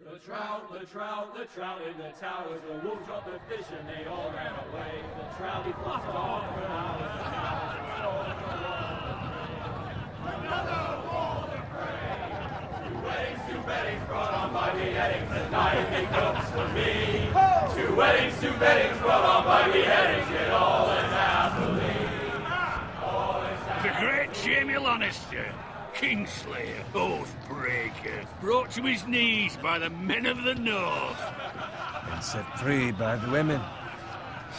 The trout in the towers, the wolves dropped the fish and they all ran away. The trout he flopped off for hours and hours and stole the water. Another wall to pray. Two weddings brought on by beheadings, and nightly cooks for me. Two weddings brought on by beheadings, yet all is happily. The great Jamie Lannister, Kingslayer, Oathbreaker, brought to his knees by the men of the North. And set free by the women.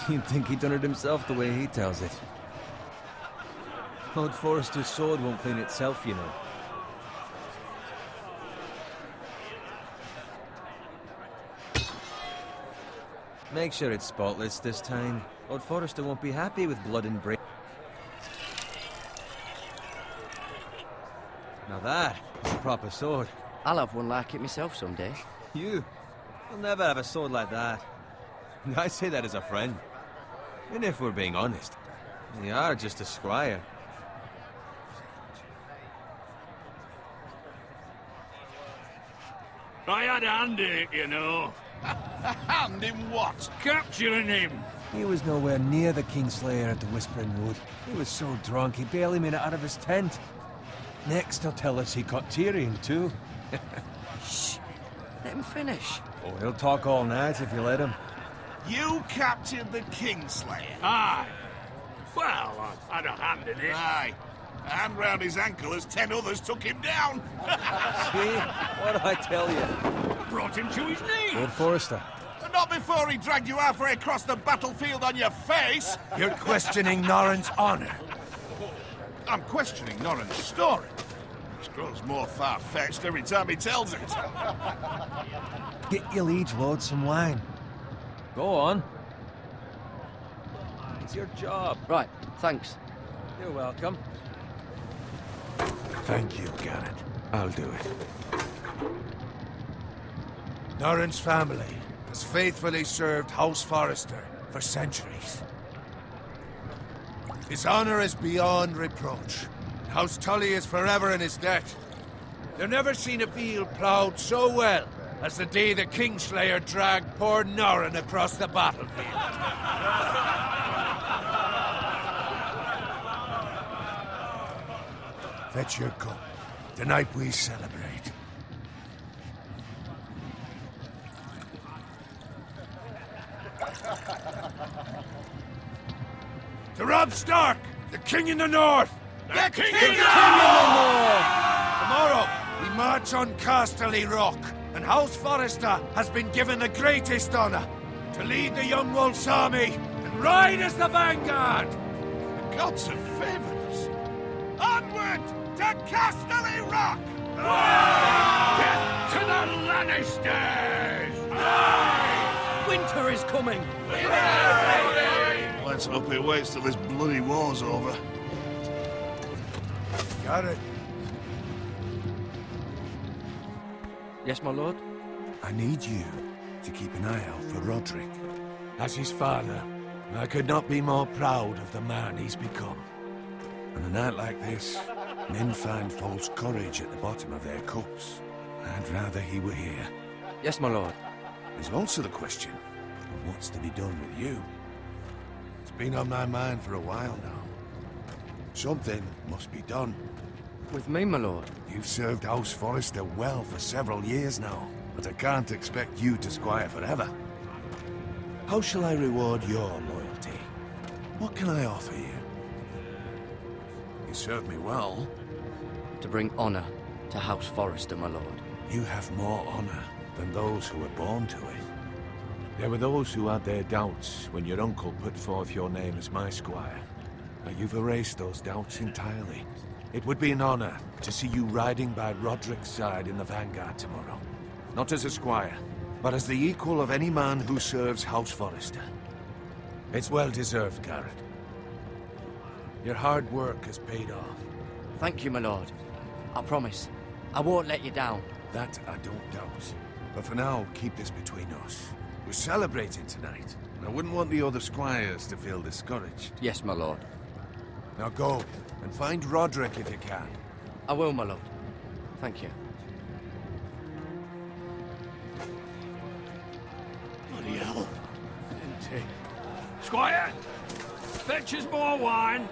You'd think he'd done it himself the way he tells it. Old Forrester's sword won't clean itself, you know. Make sure it's spotless this time. Old Forrester won't be happy with blood and brain. Now that is a proper sword. I'll have one like it myself someday. You'll never have a sword like that. I say that as a friend. And if we're being honest, you are just a squire. I had a hand in it, you know. A hand in what? Capturing him. He was nowhere near the Kingslayer at the Whispering Wood. He was so drunk he barely made it out of his tent. Next he'll tell us he caught Tyrion too. Shh! Let him finish. Oh, he'll talk all night if you let him. You captured the Kingslayer? Aye. Well, I had a hand in it. Aye. A hand round his ankle as 10 others took him down. See? What did I tell you? Brought him to his knees. Lord Forrester. But not before he dragged you halfway across the battlefield on your face. You're questioning Norrin's honor. I'm questioning Norrin's story. It grows more far-fetched every time he tells it. Get your liege lord some wine. Go on. It's your job. Right, thanks. You're welcome. Thank you, Garrett. I'll do it. Norrin's family has faithfully served House Forrester for centuries. His honor is beyond reproach. House Tully is forever in his debt. They've never seen a field ploughed so well as the day the Kingslayer dragged poor Norrin across the battlefield. Fetch your cup. Tonight we celebrate. To Robb Stark, the King in the North! The King in the North! Tomorrow, we march on Casterly Rock, and House Forrester has been given the greatest honor to lead the Young Wolf's army and ride as the vanguard! The gods have favored us. Onward to Casterly Rock! Death to the Lannisters! Winter is coming! Let's hope he waits till this bloody war's over. Got it. Yes, my lord? I need you to keep an eye out for Roderick. As his father, I could not be more proud of the man he's become. On a night like this, men find false courage at the bottom of their cups. I'd rather he were here. Yes, my lord. There's also the question of what's to be done with you. It's been on my mind for a while now. Something must be done. With me, my lord? You've served House Forrester well for several years now, but I can't expect you to squire forever. How shall I reward your loyalty? What can I offer you? You served me well. To bring honor to House Forrester, my lord. You have more honor than those who were born to it. There were those who had their doubts when your uncle put forth your name as my squire. But you've erased those doubts entirely. It would be an honor to see you riding by Roderick's side in the vanguard tomorrow. Not as a squire, but as the equal of any man who serves House Forrester. It's well deserved, Garrett. Your hard work has paid off. Thank you, my lord. I promise. I won't let you down. That I don't doubt. But for now, keep this between us. We're celebrating tonight. I wouldn't want the other squires to feel discouraged. Yes, my lord. Now go, and find Roderick if you can. I will, my lord. Thank you. dirty. Squire, fetch us more wine.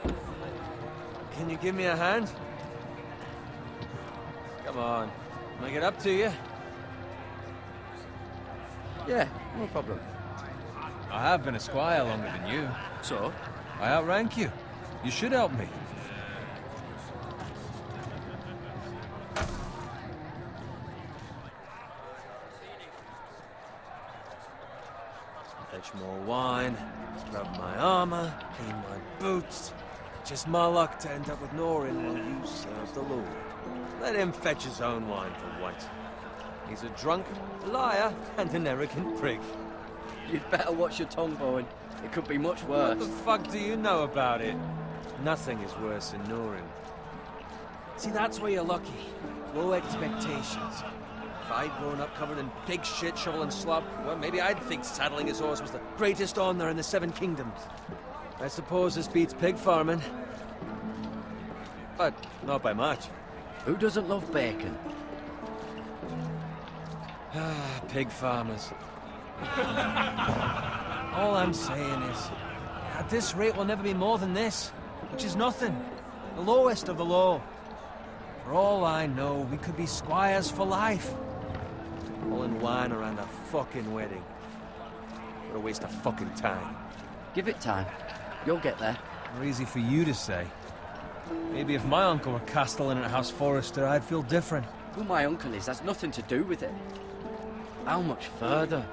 Can you give me a hand? Come on. Make it up to you. Yeah, no problem. I have been a squire longer than you. So? I outrank you. You should help me. Fetch more wine, scrub my armor, clean my boots. Just my luck to end up with Norin while you serve the Lord. Let him fetch his own wine for once. He's a drunk, liar, and an arrogant prick. You'd better watch your tongue, Bowen. It could be much worse. What the fuck do you know about it? Nothing is worse than Norin. See, that's where you're lucky. Low expectations. If I'd grown up covered in pig shit, shovel and slop, well, maybe I'd think saddling his horse was the greatest honor in the Seven Kingdoms. I suppose this beats pig farming. But not by much. Who doesn't love bacon? Ah, pig farmers. All I'm saying is, at this rate we'll never be more than this, which is nothing. The lowest of the low. For all I know, we could be squires for life. All in wine around a fucking wedding. What a waste of fucking time. Give it time. You'll get there. More easy for you to say. Maybe if my uncle were castellan at House Forrester, I'd feel different. Who my uncle is has nothing to do with it. How much further?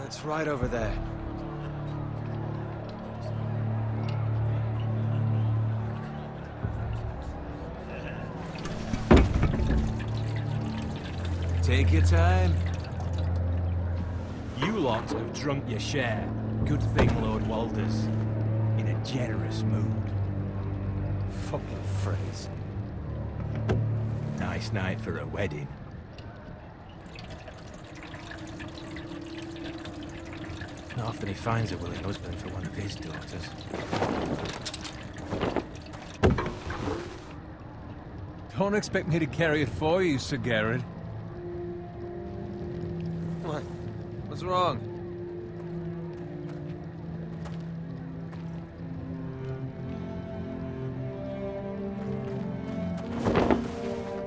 It's right over there. Take your time. You lot have drunk your share. Good thing Lord Walder's in a generous mood. Fucking phrase. Nice night for a wedding. Not often he finds a willing husband for one of his daughters. Don't expect me to carry it for you, Sir Garrett. What? What's wrong?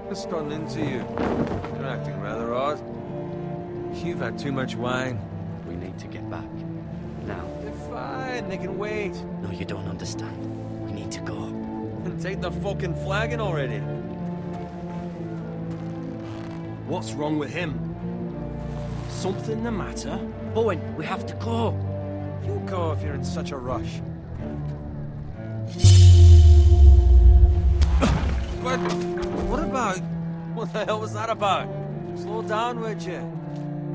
What's gotten into you? You're acting rather odd. You've had too much wine. We need to get back. Now. They're fine, they can wait. No, you don't understand. We need to go. And take the fucking flagon already. What's wrong with him? Something the matter? Bowen, we have to go. You go if you're in such a rush. But what about? What the hell was that about? Slow down, would you?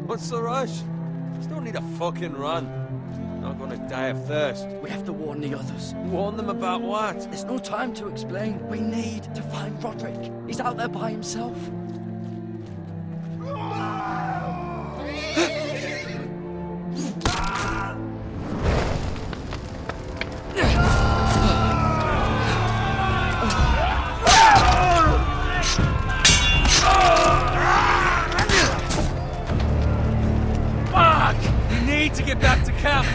What's the rush? Just don't need a fucking run. Not gonna die of thirst. We have to warn the others. Warn them about what? There's no time to explain. We need to find Roderick. He's out there by himself. To get back to camp.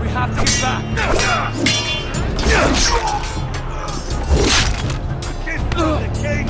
We have to get back. Kiss the king.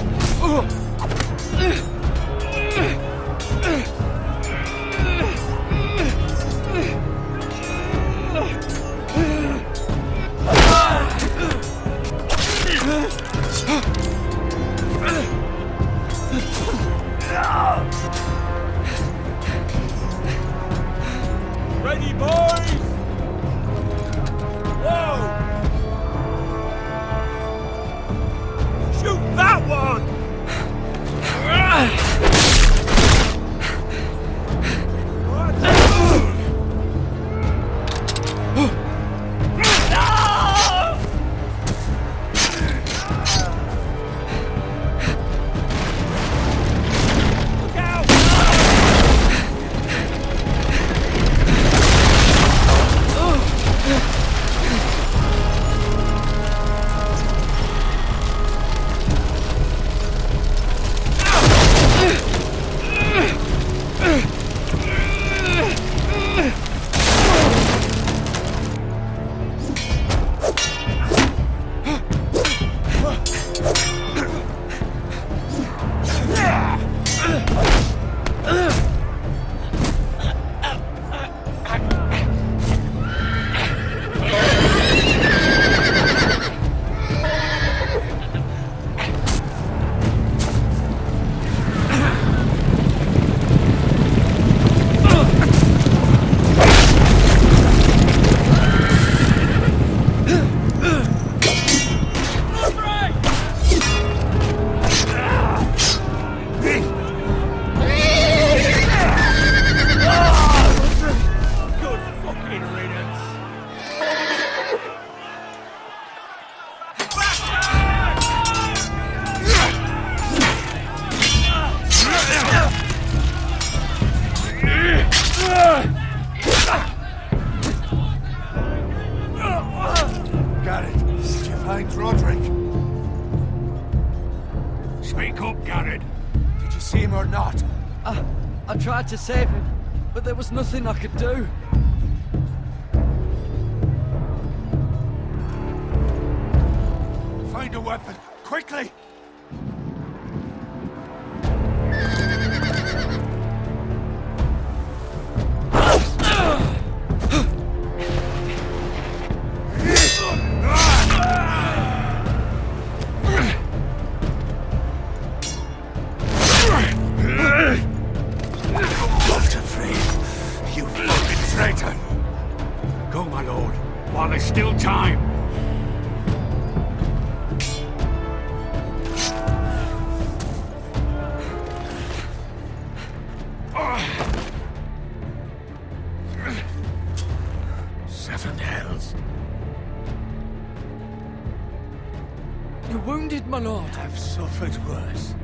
Wake up, Garrett. Did you see him or not? I tried to save him, but there was nothing I could do. Find a weapon, quickly! Go, my lord, while there's still time. Seven hells. You're wounded, my lord. I've suffered worse.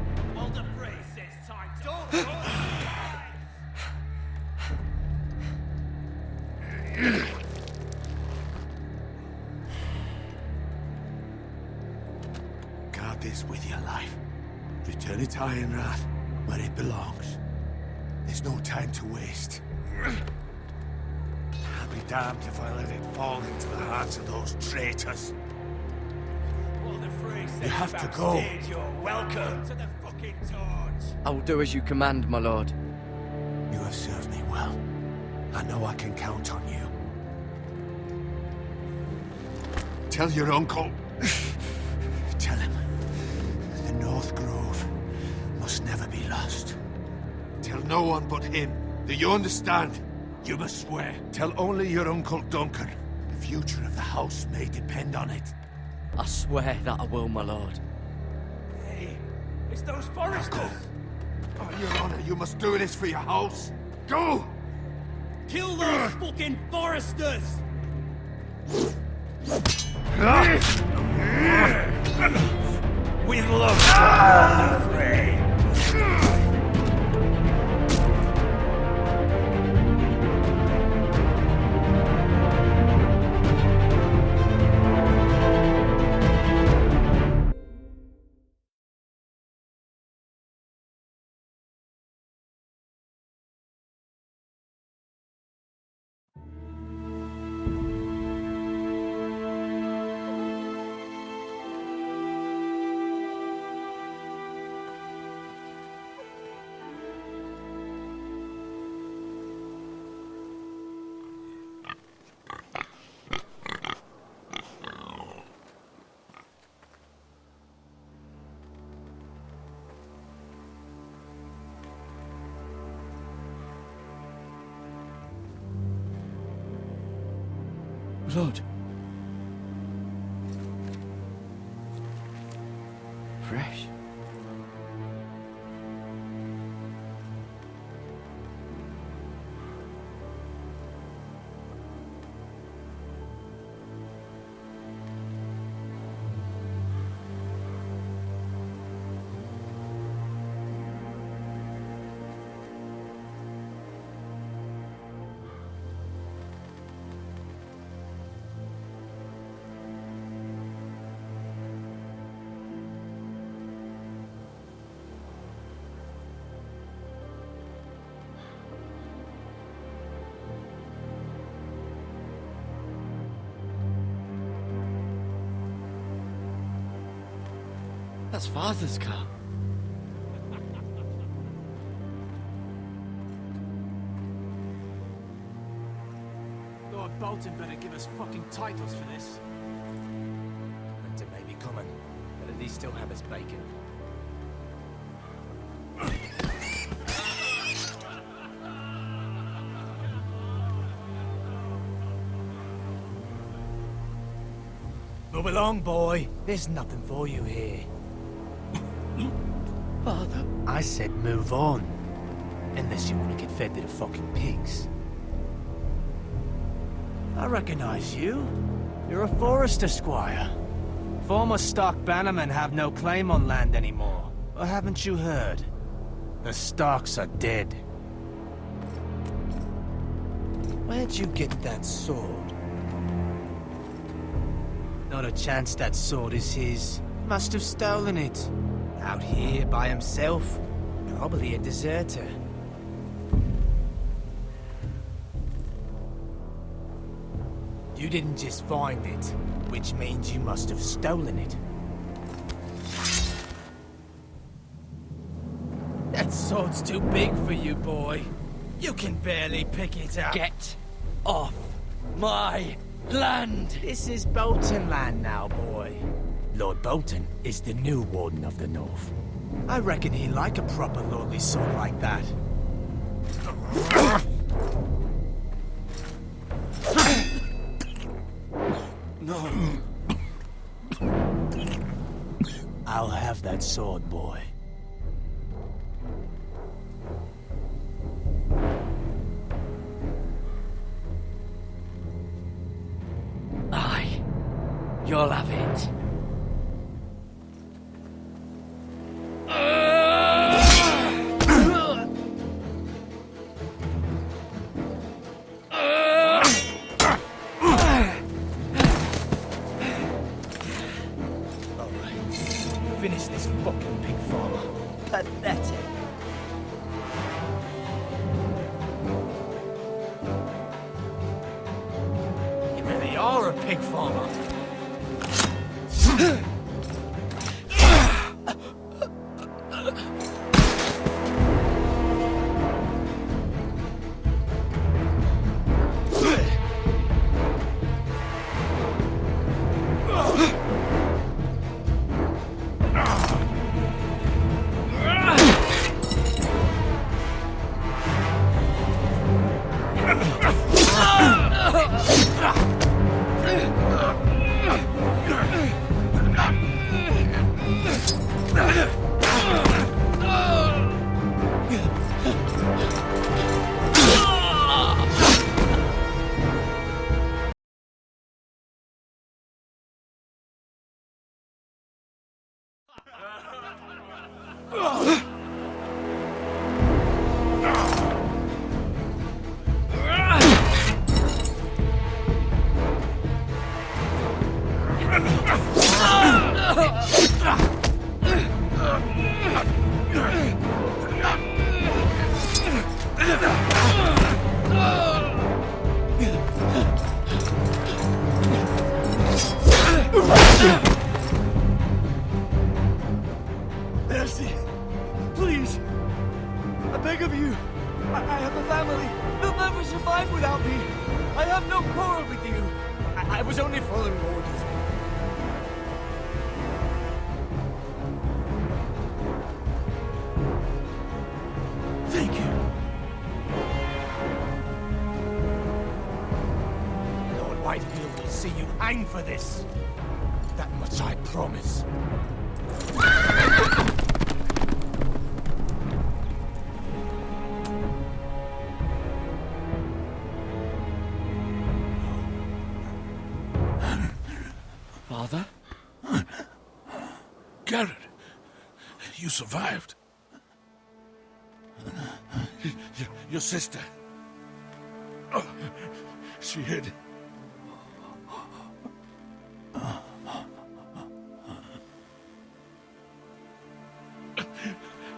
Guard this with your life. Return it to Ironrath, where it belongs. There's no time to waste. I'll be damned if I let it fall into the hearts of those traitors. You have to go. You're welcome to the fucking torch. I will do as you command, my lord. You have served me well. I know I can count on you. Tell your uncle. Tell him. The North Grove must never be lost. Tell no one but him. Do you understand? You must swear. Tell only your Uncle Duncan. The future of the house may depend on it. I swear that I will, my lord. Hey, it's those foresters. On your honor, you must do this for your house. Go! Kill those fucking foresters. With love, afraid. Lord. Fresh. That's Father's car. Lord Bolton better give us fucking titles for this. Winter may be coming, but at least still have his bacon. Move along, boy. There's nothing for you here. Father. I said move on. Unless you want to get fed to the fucking pigs. I recognize you. You're a Forester squire. Former Stark bannermen have no claim on land anymore. Or haven't you heard? The Starks are dead. Where'd you get that sword? Not a chance that sword is his. Must have stolen it. Out here by himself? Probably a deserter. You didn't just find it, which means you must have stolen it. That sword's too big for you, boy. You can barely pick it up. Get off my land! This is Bolton land now, boy. Lord Bolton is the new Warden of the North. I reckon he'd like a proper lordly sword like that. No. I'll have that sword, boy. Aye. You'll have it. Finish this fucking pig farmer. Pathetic. You really are a pig farmer. Mercy! Please! I beg of you! I have a family! They'll never survive without me! I have no quarrel with you! I was only following orders. Thank you. Lord Whitefield will see you hang for this. That much I promise. Father? Garrett, you survived. Your sister. Oh, she hid.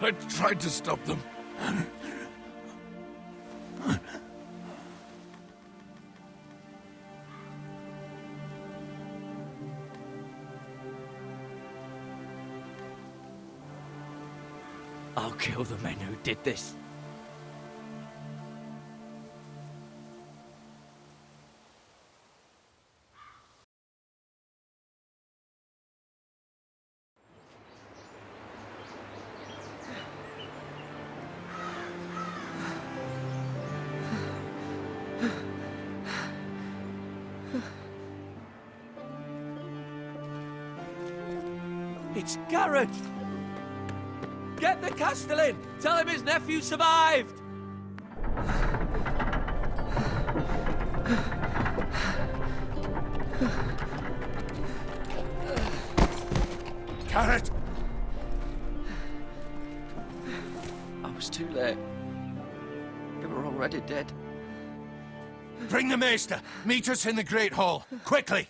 I tried to stop them. I'll kill the men who did this. It's Garrett! Get the Castellan! Tell him his nephew survived! Garrett! I was too late. They were already dead. Bring the Maester! Meet us in the Great Hall! Quickly!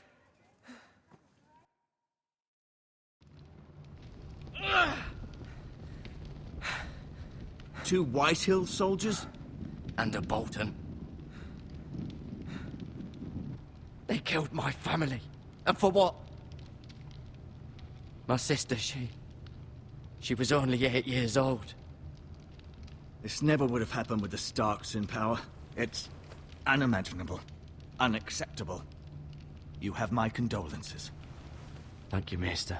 2 Whitehill soldiers? And a Bolton. They killed my family. And for what? My sister, she was only 8 years old. This never would have happened with the Starks in power. It's unimaginable. Unacceptable. You have my condolences. Thank you, Maester.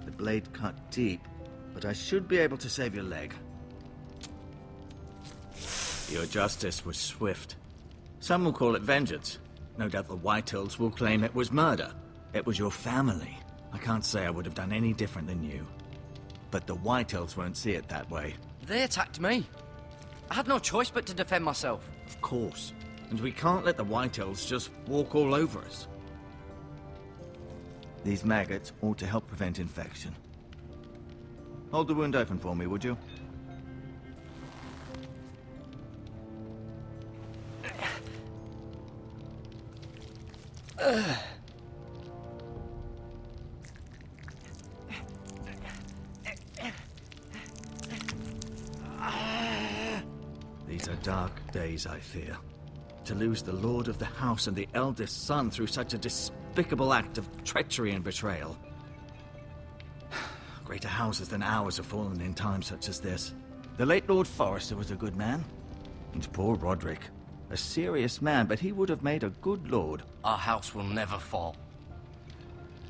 The blade cut deep, but I should be able to save your leg. Your justice was swift. Some will call it vengeance. No doubt the Whitehills will claim it was murder. It was your family. I can't say I would have done any different than you. But the Whitehills won't see it that way. They attacked me. I had no choice but to defend myself. Of course. And we can't let the Whitehills just walk all over us. These maggots ought to help prevent infection. Hold the wound open for me, would you? These are dark days, I fear. To lose the lord of the house and the eldest son through such a despicable act of treachery and betrayal. Greater houses than ours have fallen in times such as this. The late Lord Forrester was a good man. And poor Roderick. A serious man, but he would have made a good lord. Our house will never fall.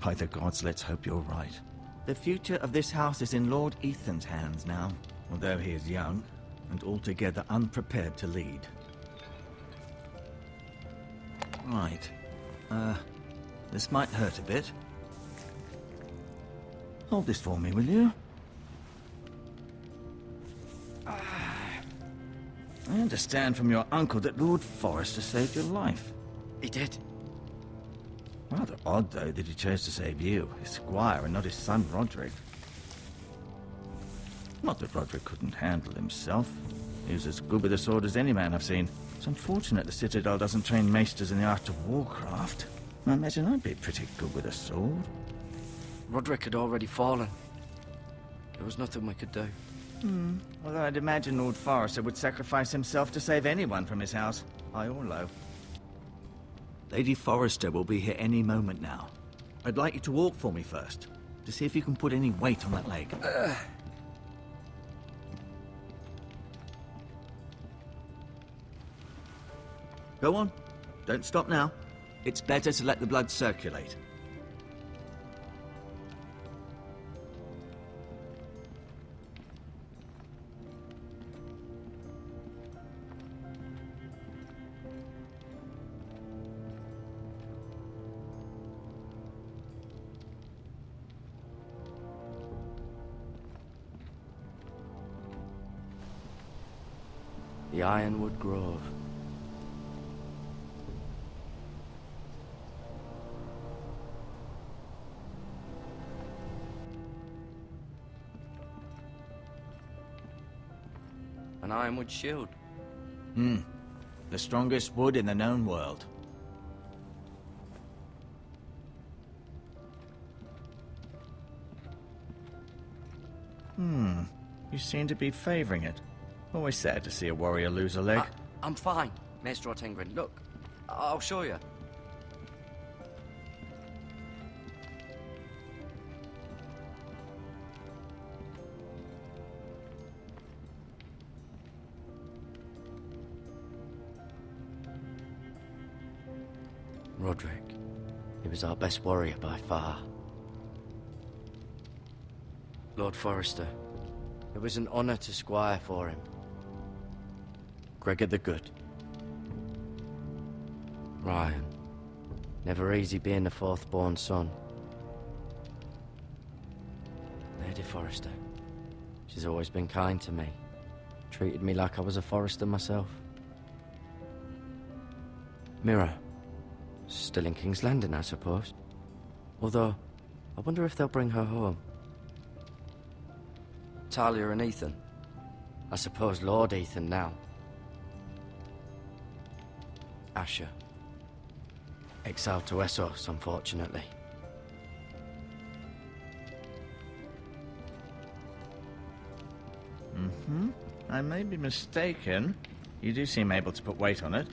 By the gods, let's hope you're right. The future of this house is in Lord Ethan's hands now, although he is young and altogether unprepared to lead. Right. This might hurt a bit. Hold this for me, will you? I understand from your uncle that Lord Forrester saved your life. He did. Rather odd, though, that he chose to save you, his squire, and not his son Roderick. Not that Roderick couldn't handle himself. He was as good with a sword as any man I've seen. It's unfortunate the Citadel doesn't train maesters in the art of warcraft. I imagine I'd be pretty good with a sword. Roderick had already fallen. There was nothing we could do. Although I'd imagine Lord Forrester would sacrifice himself to save anyone from his house, high or low. Lady Forrester will be here any moment now. I'd like you to walk for me first, to see if you can put any weight on that leg. Go on. Don't stop now. It's better to let the blood circulate. The Ironwood Grove. An ironwood shield. The strongest wood in the known world. You seem to be favoring it. Always sad to see a warrior lose a leg. I'm fine, Maester Ortengrin. Look, I'll show you. Roderick. He was our best warrior by far. Lord Forrester. It was an honor to squire for him. Gregor the Good. Ryan. Never easy being the fourth-born son. Lady Forrester. She's always been kind to me. Treated me like I was a Forrester myself. Mira. Still in King's Landing, I suppose. Although, I wonder if they'll bring her home. Talia and Ethan. I suppose Lord Ethan now. Asher. Exiled to Essos, unfortunately. I may be mistaken. You do seem able to put weight on it.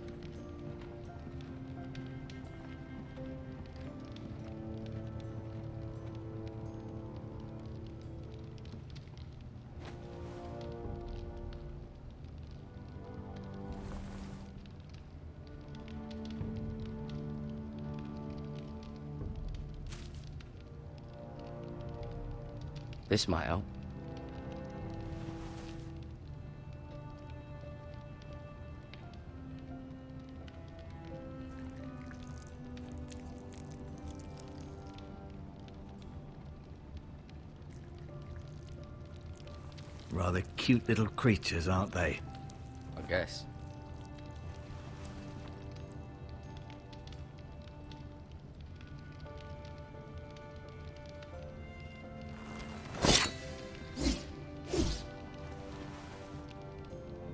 This might help. Rather cute little creatures, aren't they? I guess.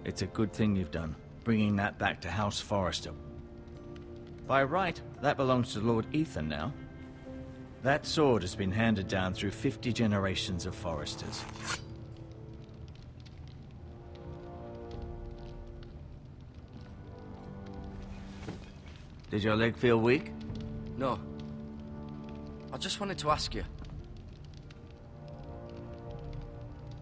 It's a good thing you've done, bringing that back to House Forrester. By right, that belongs to Lord Ethan now. That sword has been handed down through 50 generations of Forresters. Did your leg feel weak? No. I just wanted to ask you.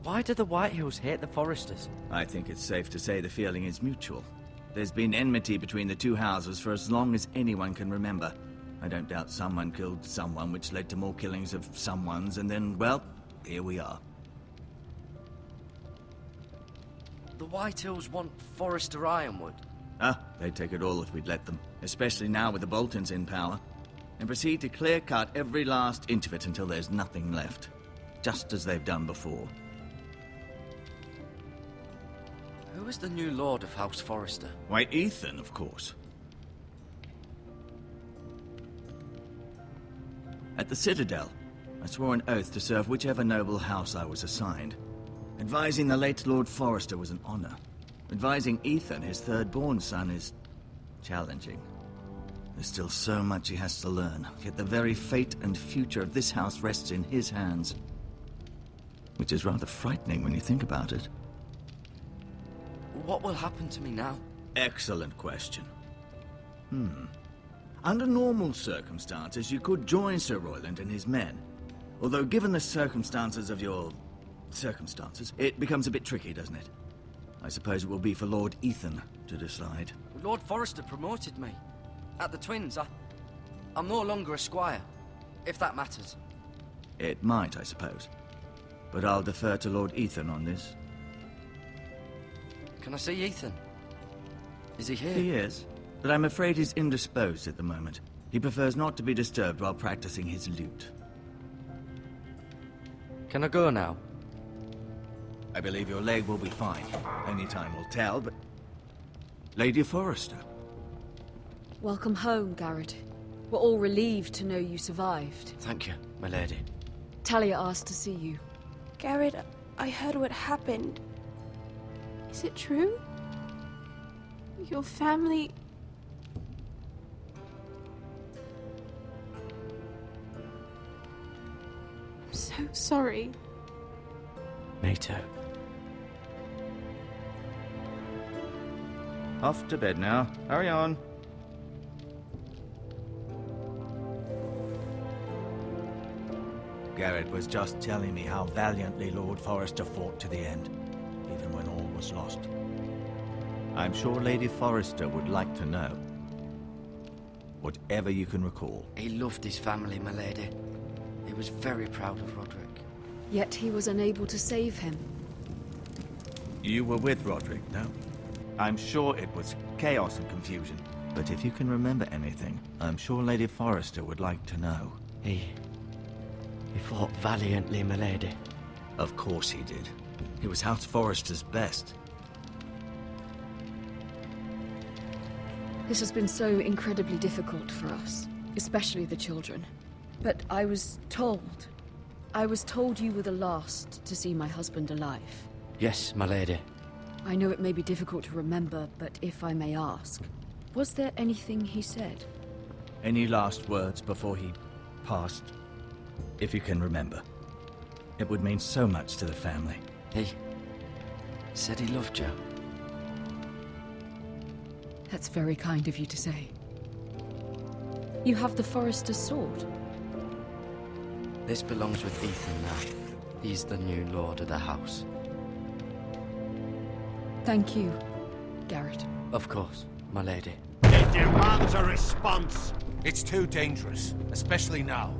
Why do the Whitehills hate the Forresters? I think it's safe to say the feeling is mutual. There's been enmity between the two houses for as long as anyone can remember. I don't doubt someone killed someone, which led to more killings of someones, and then, well, here we are. The Whitehills want Forrester Ironwood. Ah, they'd take it all if we'd let them, especially now with the Boltons in power, and proceed to clear-cut every last inch of it until there's nothing left, just as they've done before. Who is the new Lord of House Forrester? Why, Ethan, of course. At the Citadel, I swore an oath to serve whichever noble house I was assigned. Advising the late Lord Forrester was an honor. Advising Ethan, his third-born son, is challenging. There's still so much he has to learn, yet the very fate and future of this house rests in his hands. Which is rather frightening when you think about it. What will happen to me now? Excellent question. Under normal circumstances, you could join Sir Royland and his men. Although given the circumstances of your circumstances, it becomes a bit tricky, doesn't it? I suppose it will be for Lord Ethan to decide. Lord Forrester promoted me. At the Twins, I'm no longer a squire, if that matters. It might, I suppose. But I'll defer to Lord Ethan on this. Can I see Ethan? Is he here? He is, but I'm afraid he's indisposed at the moment. He prefers not to be disturbed while practicing his lute. Can I go now? I believe your leg will be fine. Only time will tell, but... Lady Forrester. Welcome home, Garrett. We're all relieved to know you survived. Thank you, my lady. Talia asked to see you. Garrett, I heard what happened. Is it true? Your family... I'm so sorry. Me too. Off to bed now. Hurry on. Garrett was just telling me how valiantly Lord Forrester fought to the end, even when all was lost. I'm sure Lady Forrester would like to know. Whatever you can recall. He loved his family, my lady. He was very proud of Roderick. Yet he was unable to save him. You were with Roderick, no? I'm sure it was chaos and confusion. But if you can remember anything, I'm sure Lady Forrester would like to know. He fought valiantly, my lady. Of course he did. He was House Forrester's best. This has been so incredibly difficult for us, especially the children. But I was told you were the last to see my husband alive. Yes, my lady. I know it may be difficult to remember, but if I may ask, was there anything he said? Any last words before he passed? If you can remember. It would mean so much to the family. Said he loved you. That's very kind of you to say. You have the Forester's sword. This belongs with Ethan now. He's the new lord of the house. Thank you, Garrett. Of course, my lady. It demands a response. It's too dangerous, especially now.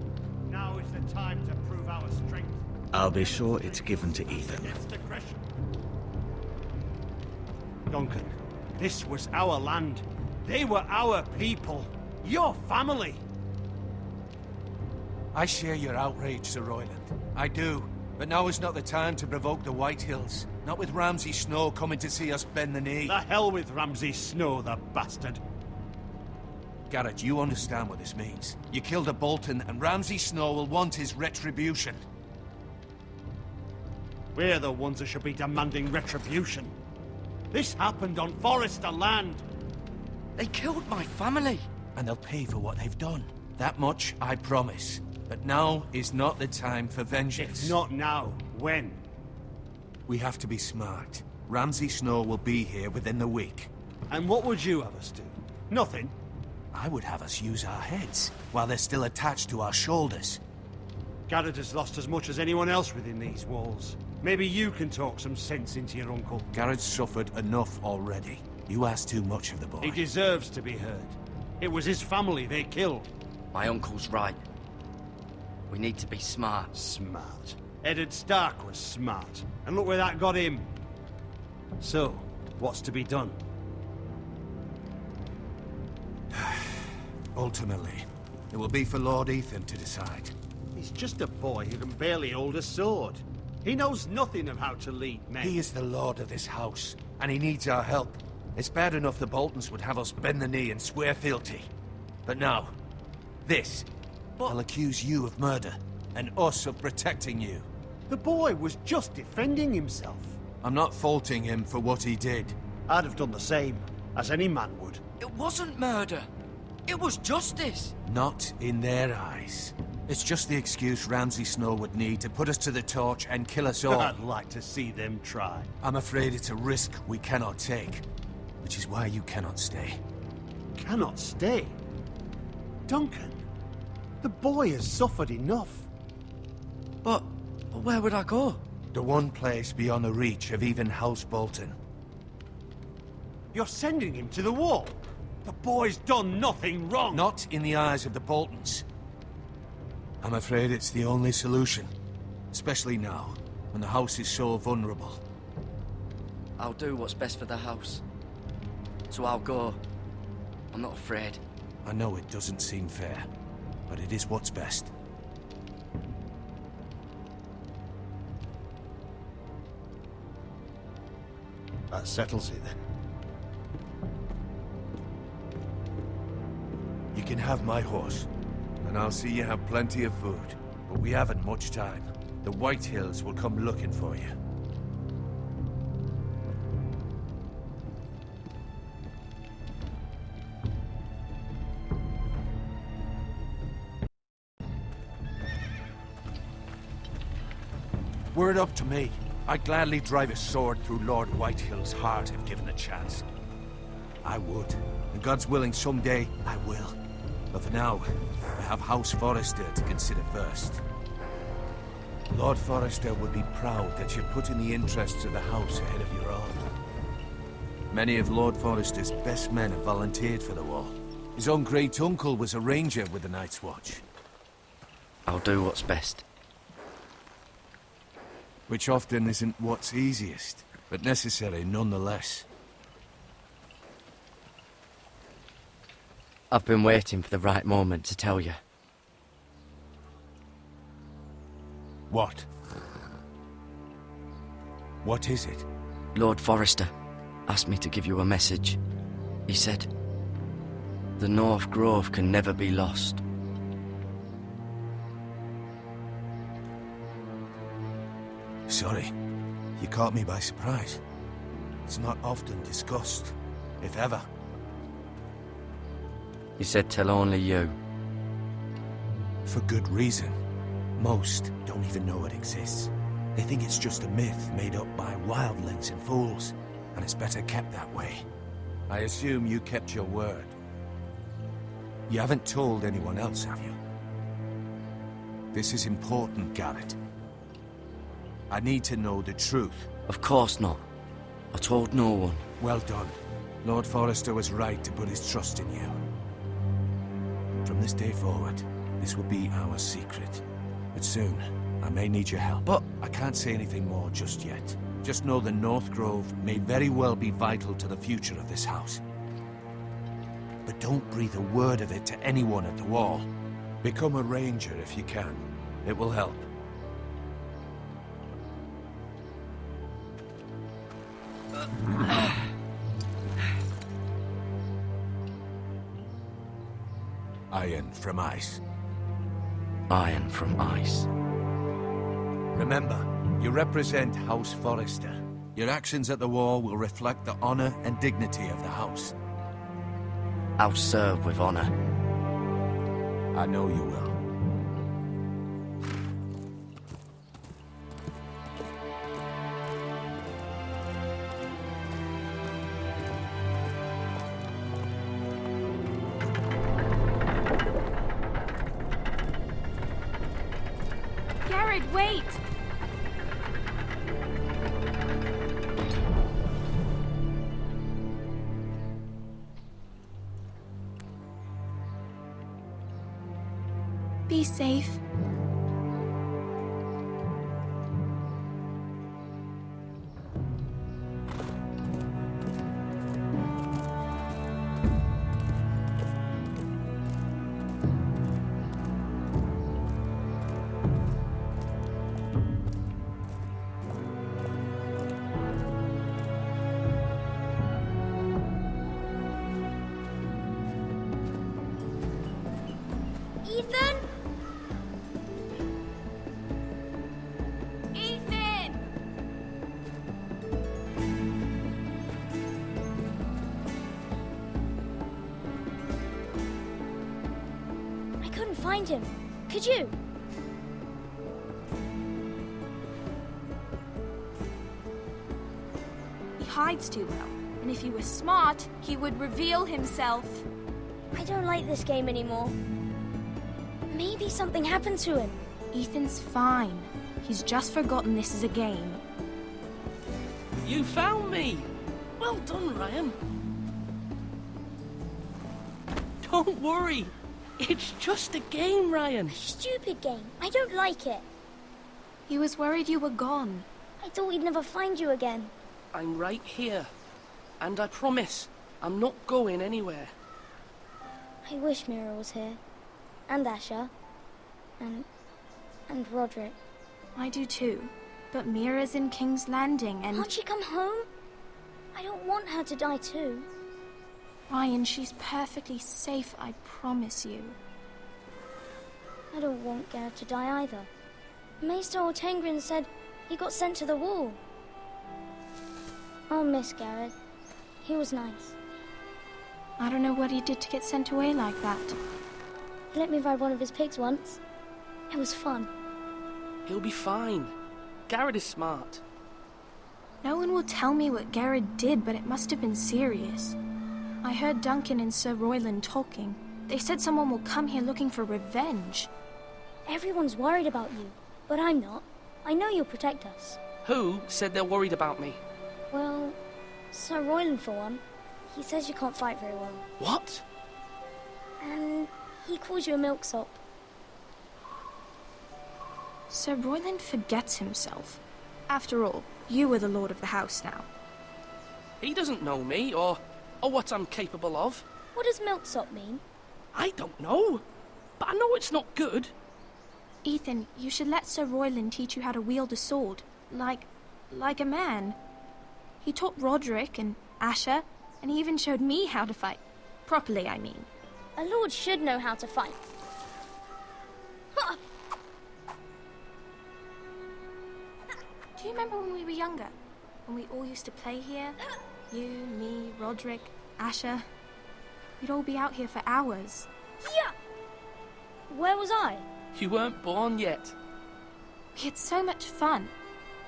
Now is the time to prove our strength. I'll be sure it's given to Ethan. Against aggression. Duncan, this was our land. They were our people. Your family. I share your outrage, Sir Royland. I do. But now is not the time to provoke the White Hills. Not with Ramsay Snow coming to see us bend the knee. The hell with Ramsay Snow, the bastard. Garrett, you understand what this means. You killed a Bolton, and Ramsay Snow will want his retribution. We're the ones that should be demanding retribution. This happened on Forester land. They killed my family. And they'll pay for what they've done. That much, I promise. But now is not the time for vengeance. If not now, when? We have to be smart. Ramsay Snow will be here within the week. And what would you have us do? Nothing. I would have us use our heads, while they're still attached to our shoulders. Garrett has lost as much as anyone else within these walls. Maybe you can talk some sense into your uncle. Garrett's suffered enough already. You ask too much of the boy. He deserves to be heard. It was his family they killed. My uncle's right. We need to be smart. Smart. Eddard Stark was smart. And look where that got him. So, what's to be done? Ultimately, it will be for Lord Ethan to decide. He's just a boy who can barely hold a sword. He knows nothing of how to lead men. He is the lord of this house, and he needs our help. It's bad enough the Boltons would have us bend the knee and swear fealty. But now, this. I'll accuse you of murder, and us of protecting you. The boy was just defending himself. I'm not faulting him for what he did. I'd have done the same, as any man would. It wasn't murder. It was justice. Not in their eyes. It's just the excuse Ramsay Snow would need to put us to the torch and kill us all. I'd like to see them try. I'm afraid it's a risk we cannot take, which is why you cannot stay. Cannot stay? Duncan, the boy has suffered enough. But where would I go? The one place beyond the reach of even House Bolton. You're sending him to the wall? The boy's done nothing wrong. Not in the eyes of the Boltons. I'm afraid it's the only solution. Especially now, when the house is so vulnerable. I'll do what's best for the house. So I'll go. I'm not afraid. I know it doesn't seem fair, but it is what's best. That settles it then. You can have my horse, and I'll see you have plenty of food. But we haven't much time. The White Hills will come looking for you. Were it up to me, I'd gladly drive a sword through Lord Whitehill's heart if given the chance. I would, and God's willing someday I will. But for now, I have House Forrester to consider first. Lord Forrester would be proud that you're putting the interests of the house ahead of your own. Many of Lord Forrester's best men have volunteered for the war. His own great-uncle was a ranger with the Night's Watch. I'll do what's best. Which often isn't what's easiest, but necessary nonetheless. I've been waiting for the right moment to tell you. What? What is it? Lord Forrester asked me to give you a message. He said, the North Grove can never be lost. Sorry, you caught me by surprise. It's not often discussed, if ever. He said tell only you. For good reason. Most don't even know it exists. They think it's just a myth made up by wildlings and fools, and it's better kept that way. I assume you kept your word. You haven't told anyone else, have you? This is important, Garrett. I need to know the truth. Of course not. I told no one. Well done. Lord Forrester was right to put his trust in you. From this day forward, this will be our secret. But soon, I may need your help. But I can't say anything more just yet. Just know the North Grove may very well be vital to the future of this house. But don't breathe a word of it to anyone at the wall. Become a ranger if you can. It will help. Iron from ice. Iron from ice. Remember, you represent House Forrester. Your actions at the wall will reflect the honor and dignity of the house. I'll serve with honor. I know you will. Garrett, wait! Be safe. Ethan? I couldn't find him. Could you? He hides too well, and if he was smart, he would reveal himself. I don't like this game anymore. Maybe something happened to him. Ethan's fine. He's just forgotten this is a game. You found me! Well done, Ryan. Don't worry. It's just a game, Ryan. Stupid game. I don't like it. He was worried you were gone. I thought we'd never find you again. I'm right here. And I promise, I'm not going anywhere. I wish Mira was here. And Asher. And Roderick. I do too. But Mira's in King's Landing and... Can't she come home? I don't want her to die too. Ryan, she's perfectly safe, I promise you. I don't want Garrett to die either. Maester Ortengrin said he got sent to the wall. I'll miss Garrett. He was nice. I don't know what he did to get sent away like that. He let me ride one of his pigs once. It was fun. He'll be fine. Garrett is smart. No one will tell me what Garrett did, but it must have been serious. I heard Duncan and Sir Royland talking. They said someone will come here looking for revenge. Everyone's worried about you, but I'm not. I know you'll protect us. Who said they're worried about me? Well, Sir Royland for one. He says you can't fight very well. What? And he calls you a milksop. Sir Royland forgets himself. After all, you are the lord of the house now. He doesn't know me, or what I'm capable of. What does milksop mean? I don't know, but I know it's not good. Ethan, you should let Sir Royland teach you how to wield a sword. Like a man. He taught Roderick and Asher, and he even showed me how to fight. Properly, I mean. A lord should know how to fight. Do you remember when we were younger? When we all used to play here? You, me, Roderick, Asher. We'd all be out here for hours. Yeah! Where was I? You weren't born yet. We had so much fun.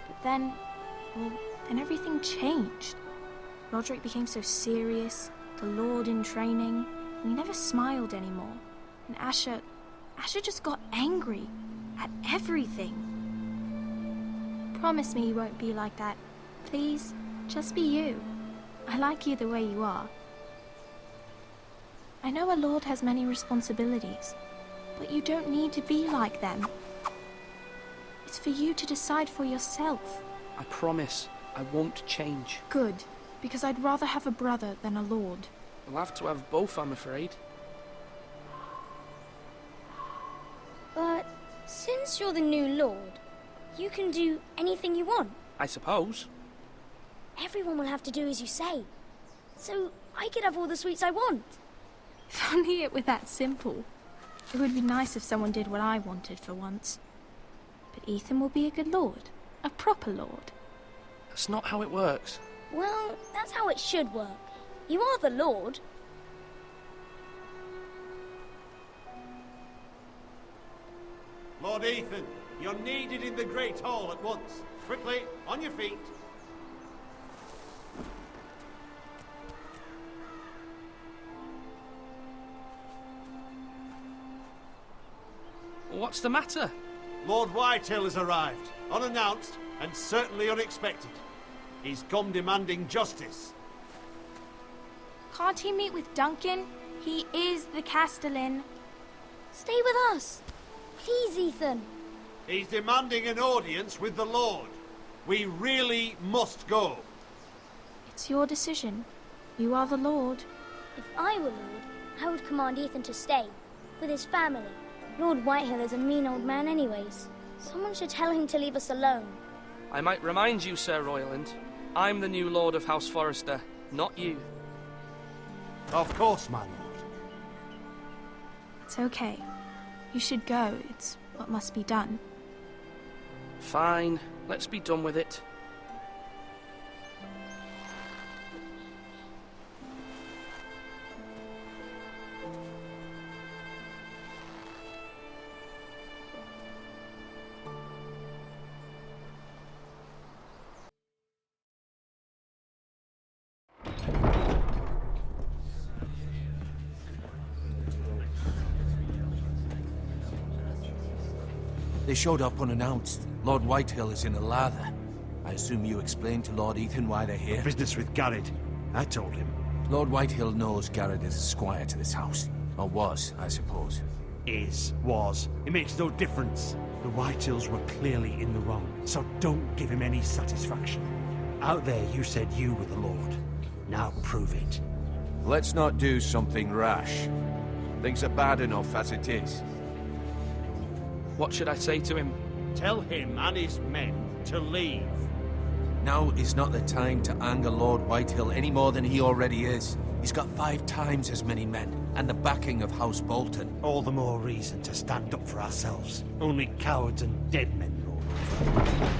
But then everything changed. Roderick became so serious, the Lord in training, and he never smiled anymore. And Asher just got angry at everything. Promise me you won't be like that. Please, just be you. I like you the way you are. I know a lord has many responsibilities, but you don't need to be like them. It's for you to decide for yourself. I promise I won't change. Good, because I'd rather have a brother than a lord. We'll have to have both, I'm afraid. But since you're the new lord, you can do anything you want. I suppose. Everyone will have to do as you say. So I could have all the sweets I want. If only it were that simple. It would be nice if someone did what I wanted for once. But Ethan will be a good lord. A proper lord. That's not how it works. Well, that's how it should work. You are the lord. Lord Ethan, you're needed in the Great Hall at once. Quickly, on your feet. What's the matter? Lord Whitehill has arrived, unannounced and certainly unexpected. He's come demanding justice. Can't he meet with Duncan? He is the Castellan. Stay with us. Please, Ethan. He's demanding an audience with the Lord. We really must go. It's your decision. You are the Lord. If I were Lord, I would command Ethan to stay, with his family. Lord Whitehill is a mean old man anyways. Someone should tell him to leave us alone. I might remind you, Sir Royland, I'm the new Lord of House Forrester, not you. Of course, my lord. It's okay. You should go. It's what must be done. Fine. Let's be done with it. They showed up unannounced. Lord Whitehill is in a lather. I assume you explained to Lord Ethan why they're here? Business with Garrett. I told him. Lord Whitehill knows Garrett is a squire to this house. Or was, I suppose. Was. It makes no difference. The Whitehills were clearly in the wrong, so don't give him any satisfaction. Out there you said you were the Lord. Now prove it. Let's not do something rash. Things are bad enough as it is. What should I say to him? Tell him and his men to leave. Now is not the time to anger Lord Whitehill any more than he already is. He's got 5 times as many men, and the backing of House Bolton. All the more reason to stand up for ourselves. Only cowards and dead men rule over.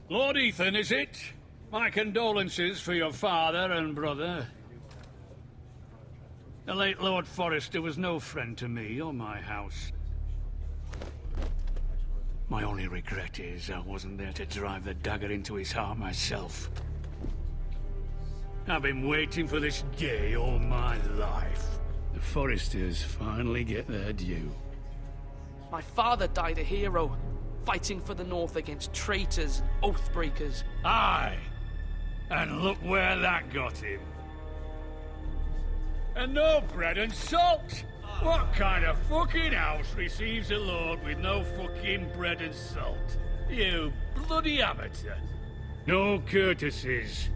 Lord Ethan, is it? My condolences for your father and brother. The late Lord Forrester was no friend to me or my house. My only regret is I wasn't there to drive the dagger into his heart myself. I've been waiting for this day all my life. The Forresters finally get their due. My father died a hero, fighting for the North against traitors and oathbreakers. Aye, and look where that got him. And no bread and salt! What kind of fucking house receives a lord with no fucking bread and salt? You bloody amateur. No courtesies.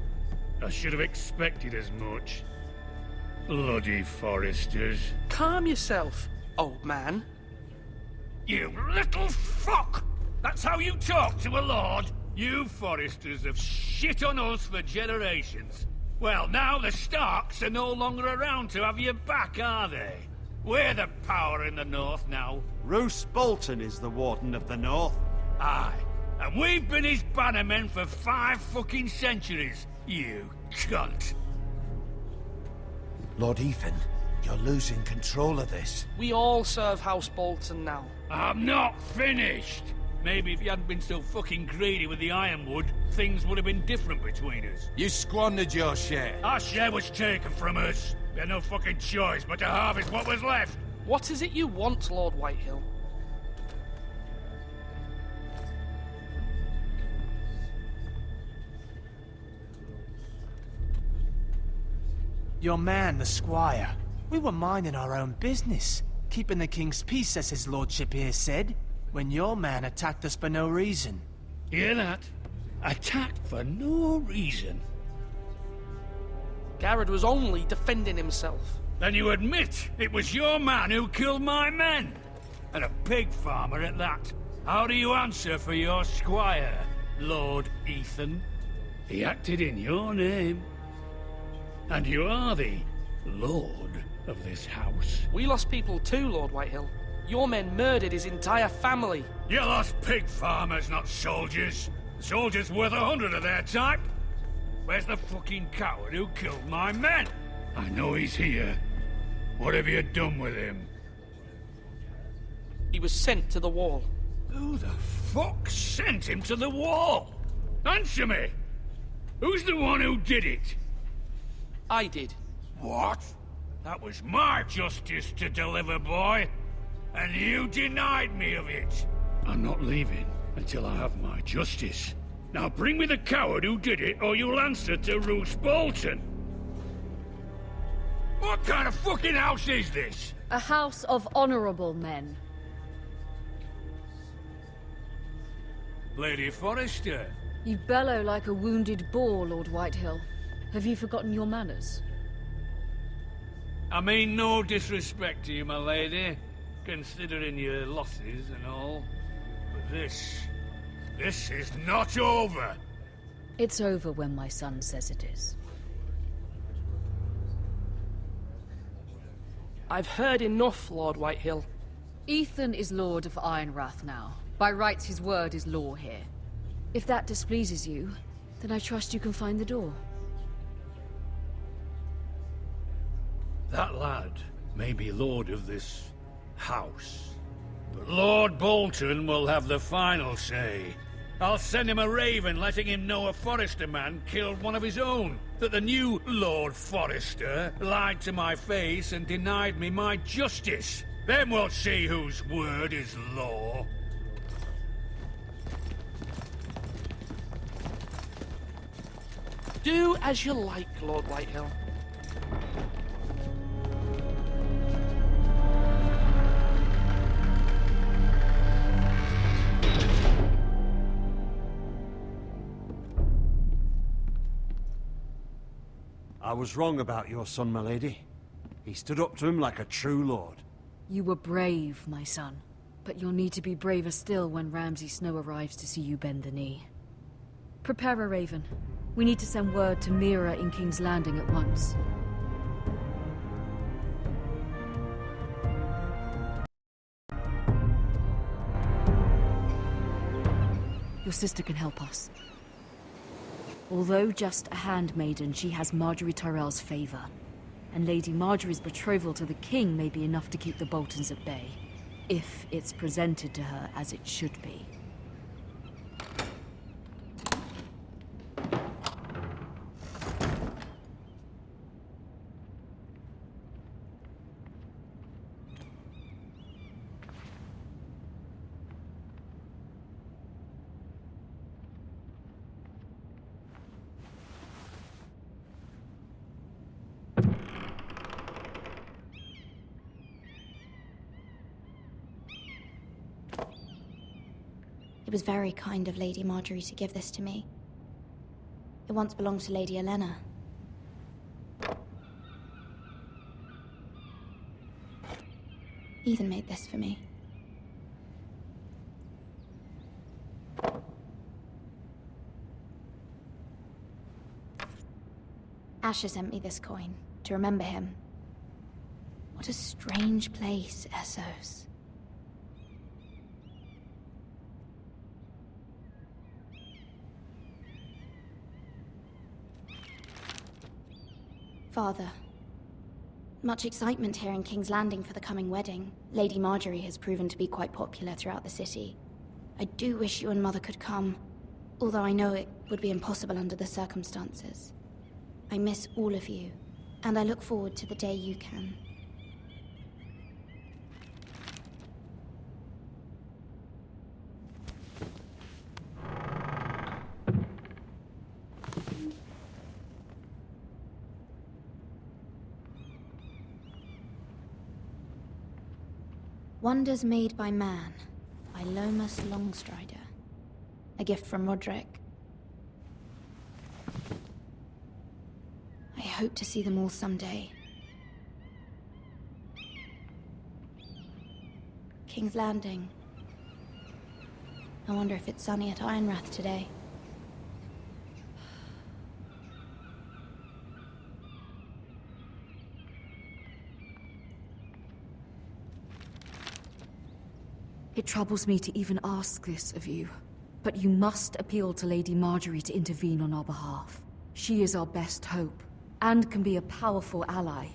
I should have expected as much. Bloody Forresters. Calm yourself, old man. You little fuck! That's how you talk to a lord? You Forresters have shit on us for generations. Well, now the Starks are no longer around to have your back, are they? We're the power in the North now. Roose Bolton is the Warden of the North. Aye, and And we've been his bannermen for 5 fucking centuries, you cunt. Lord Ethan, you're losing control of this. We all serve House Bolton now. I'm not finished. Maybe if you hadn't been so fucking greedy with the ironwood, things would have been different between us. You squandered your share. Our share was taken from us. We had no fucking choice but to harvest what was left. What is it you want, Lord Whitehill? Your man, the squire. We were minding our own business, keeping the king's peace, as his lordship here said, when your man attacked us for no reason. Hear that? Attacked for no reason. Garrett was only defending himself. Then you admit it was your man who killed my men? And a pig farmer at that. How do you answer for your squire, Lord Ethan? He acted in your name. And you are the lord of this house. We lost people too, Lord Whitehill. Your men murdered his entire family. You lost pig farmers, not soldiers. Soldiers worth 100 of their type. Where's the fucking coward who killed my men? I know he's here. What have you done with him? He was sent to the wall. Who the fuck sent him to the wall? Answer me! Who's the one who did it? I did. What? That was my justice to deliver, boy. And you denied me of it. I'm not leaving until I have my justice. Now bring me the coward who did it, or you'll answer to Roose Bolton. What kind of fucking house is this? A house of honorable men. Lady Forrester. You bellow like a wounded boar, Lord Whitehill. Have you forgotten your manners? I mean no disrespect to you, my lady, considering your losses and all. But this is not over. It's over when my son says it is. I've heard enough, Lord Whitehill. Ethan is Lord of Ironrath now. By rights, his word is law here. If that displeases you, then I trust you can find the door. That lad may be lord of this house, but Lord Bolton will have the final say. I'll send him a raven letting him know a Forrester man killed one of his own, that the new Lord Forrester lied to my face and denied me my justice. Then we'll see whose word is law. Do as you like, Lord Whitehill. I was wrong about your son, my lady. He stood up to him like a true lord. You were brave, my son. But you'll need to be braver still when Ramsay Snow arrives to see you bend the knee. Prepare a raven. We need to send word to Mira in King's Landing at once. Your sister can help us. Although just a handmaiden, she has Marjorie Tyrell's favor. And Lady Marjorie's betrothal to the king may be enough to keep the Boltons at bay. If it's presented to her as it should be. It was very kind of Lady Marjorie to give this to me. It once belonged to Lady Elena. Ethan made this for me. Asher sent me this coin to remember him. What a strange place, Essos. Father. Much excitement here in King's Landing for the coming wedding. Lady Marjorie has proven to be quite popular throughout the city. I do wish you and Mother could come, although I know it would be impossible under the circumstances. I miss all of you, and I look forward to the day you can. Wonders Made by Man, by Lomas Longstrider. A gift from Roderick. I hope to see them all someday. King's Landing. I wonder if it's sunny at Ironrath today. It troubles me to even ask this of you, but you must appeal to Lady Marjorie to intervene on our behalf. She is our best hope, and can be a powerful ally,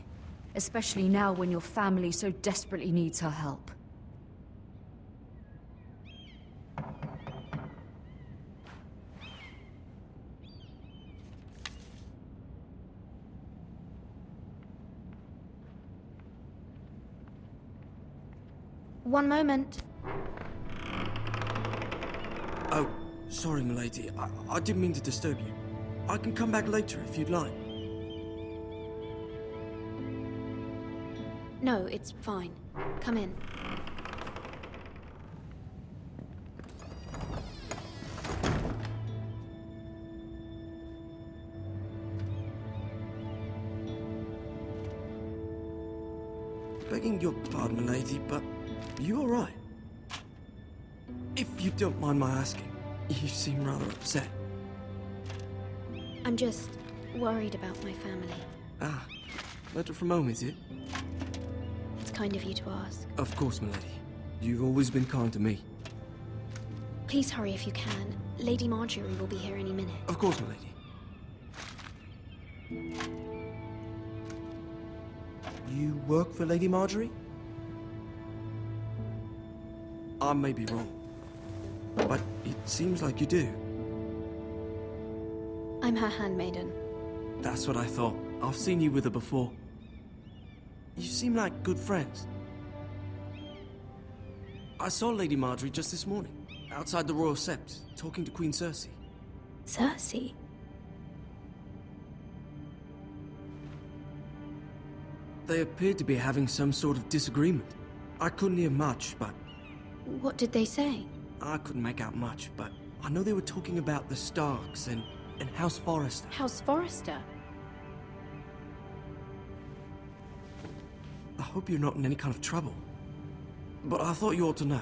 especially now when your family so desperately needs her help. One moment. Oh, sorry, milady. I didn't mean to disturb you. I can come back later if you'd like. No, it's fine. Come in. Begging your pardon, milady, but you all right? If you don't mind my asking, you seem rather upset. I'm just worried about my family. Ah, letter from home, is it? It's kind of you to ask. Of course, milady. You've always been kind to me. Please hurry if you can. Lady Marjorie will be here any minute. Of course, milady. You work for Lady Marjorie? I may be wrong, but it seems like you do. I'm her handmaiden. That's what I thought. I've seen you with her before. You seem like good friends. I saw Lady Marjorie just this morning, outside the Royal Sept, talking to Queen Cersei. Cersei? They appeared to be having some sort of disagreement. I couldn't hear much, but... What did they say? I couldn't make out much, but I know they were talking about the Starks and House Forrester. House Forrester? I hope you're not in any kind of trouble. But I thought you ought to know.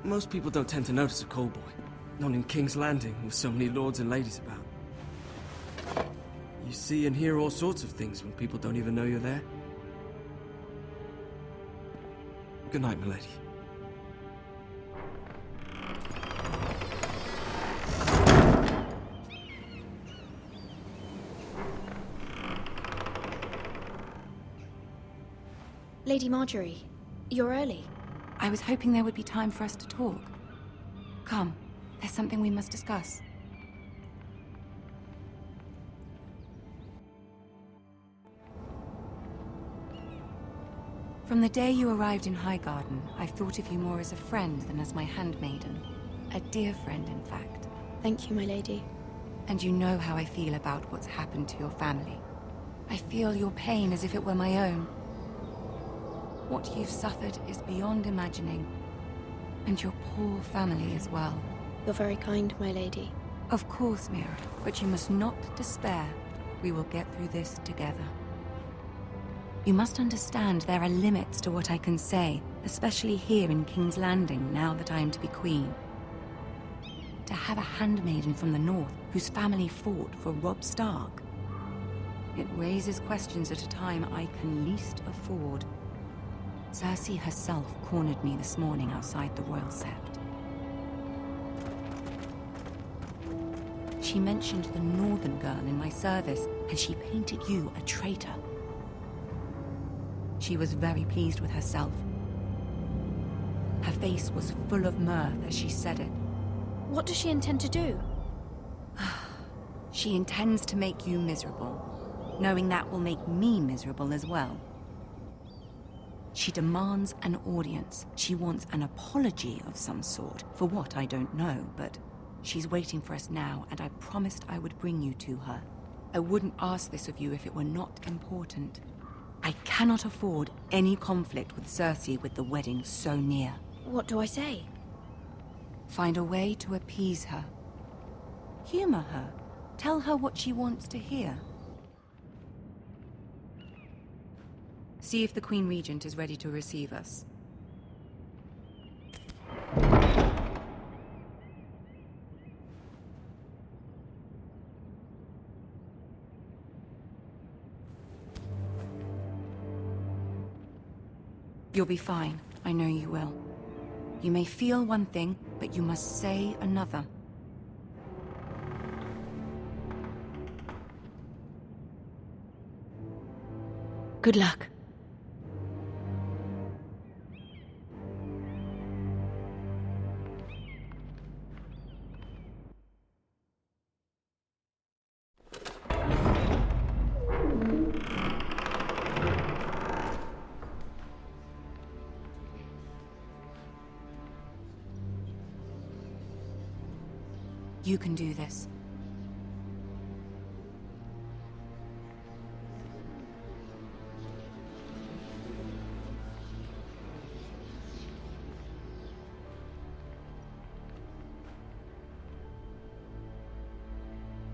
Most people don't tend to notice a callboy. Not in King's Landing, with so many lords and ladies about. You see and hear all sorts of things when people don't even know you're there. Good night, milady. Lady Marjorie, you're early. I was hoping there would be time for us to talk. Come, there's something we must discuss. From the day you arrived in Highgarden, I've thought of you more as a friend than as my handmaiden. A dear friend, in fact. Thank you, my lady. And you know how I feel about what's happened to your family. I feel your pain as if it were my own. What you've suffered is beyond imagining. And your poor family as well. You're very kind, my lady. Of course, Mira, but you must not despair. We will get through this together. You must understand there are limits to what I can say, especially here in King's Landing, now that I am to be queen. To have a handmaiden from the north, whose family fought for Robb Stark. It raises questions at a time I can least afford. Cersei herself cornered me this morning outside the Royal Sept. She mentioned the northern girl in my service, and she painted you a traitor. She was very pleased with herself. Her face was full of mirth as she said it. What does she intend to do? She intends to make you miserable, knowing that will make me miserable as well. She demands an audience. She wants an apology of some sort, for what I don't know, but she's waiting for us now, and I promised I would bring you to her. I wouldn't ask this of you if it were not important. I cannot afford any conflict with Cersei with the wedding so near. What do I say? Find a way to appease her. Humor her. Tell her what she wants to hear. See if the Queen Regent is ready to receive us. You'll be fine. I know you will. You may feel one thing, but you must say another. Good luck. You can do this.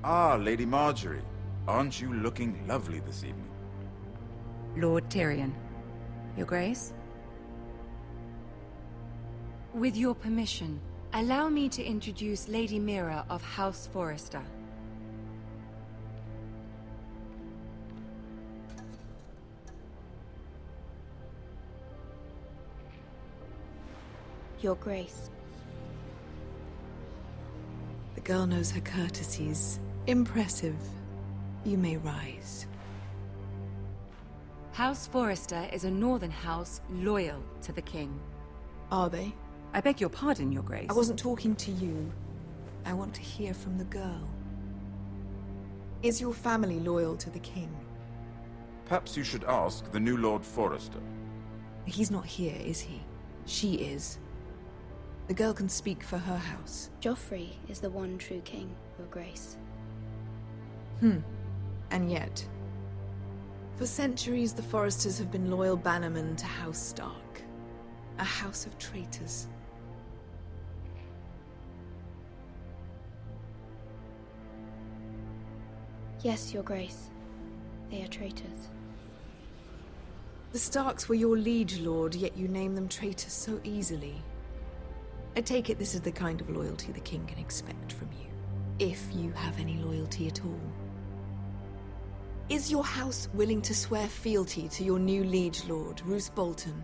Ah, Lady Marjorie. Aren't you looking lovely this evening? Lord Tyrion. Your Grace? With your permission, allow me to introduce Lady Mira of House Forrester. Your Grace. The girl knows her courtesies. Impressive. You may rise. House Forrester is a northern house loyal to the king. Are they? I beg your pardon, Your Grace. I wasn't talking to you. I want to hear from the girl. Is your family loyal to the king? Perhaps you should ask the new Lord Forrester. He's not here, is he? She is. The girl can speak for her house. Joffrey is the one true king, Your Grace. And yet, for centuries the Forresters have been loyal bannermen to House Stark. A house of traitors. Yes, Your Grace. They are traitors. The Starks were your liege lord, yet you name them traitors so easily. I take it this is the kind of loyalty the king can expect from you. If you have any loyalty at all. Is your house willing to swear fealty to your new liege lord, Roose Bolton?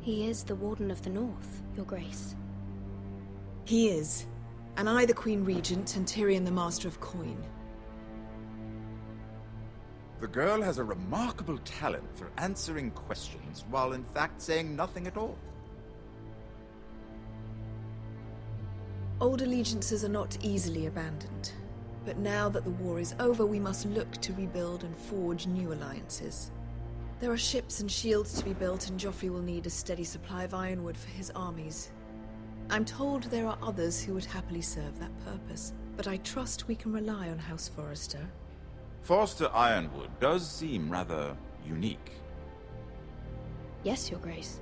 He is the Warden of the North, Your Grace. He is. And I the Queen Regent, and Tyrion the Master of Coin. The girl has a remarkable talent for answering questions while in fact saying nothing at all. Old allegiances are not easily abandoned. But now that the war is over, we must look to rebuild and forge new alliances. There are ships and shields to be built, and Joffrey will need a steady supply of ironwood for his armies. I'm told there are others who would happily serve that purpose, but I trust we can rely on House Forrester. Forster Ironwood does seem rather unique. Yes, Your Grace.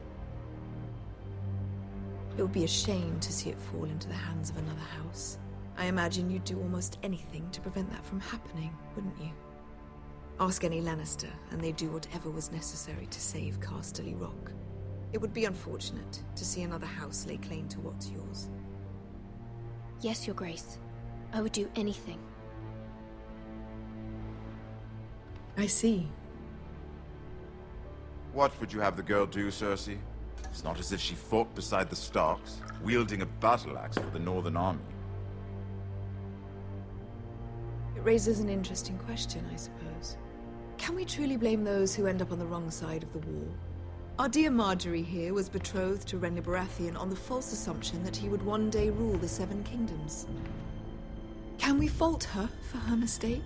It would be a shame to see it fall into the hands of another house. I imagine you'd do almost anything to prevent that from happening, wouldn't you? Ask any Lannister, and they'd do whatever was necessary to save Casterly Rock. It would be unfortunate to see another house lay claim to what's yours. Yes, Your Grace. I would do anything. I see. What would you have the girl do, Cersei? It's not as if she fought beside the Starks, wielding a battle axe for the Northern Army. It raises an interesting question, I suppose. Can we truly blame those who end up on the wrong side of the war? Our dear Marjorie here was betrothed to Renly Baratheon on the false assumption that he would one day rule the Seven Kingdoms. Can we fault her for her mistake?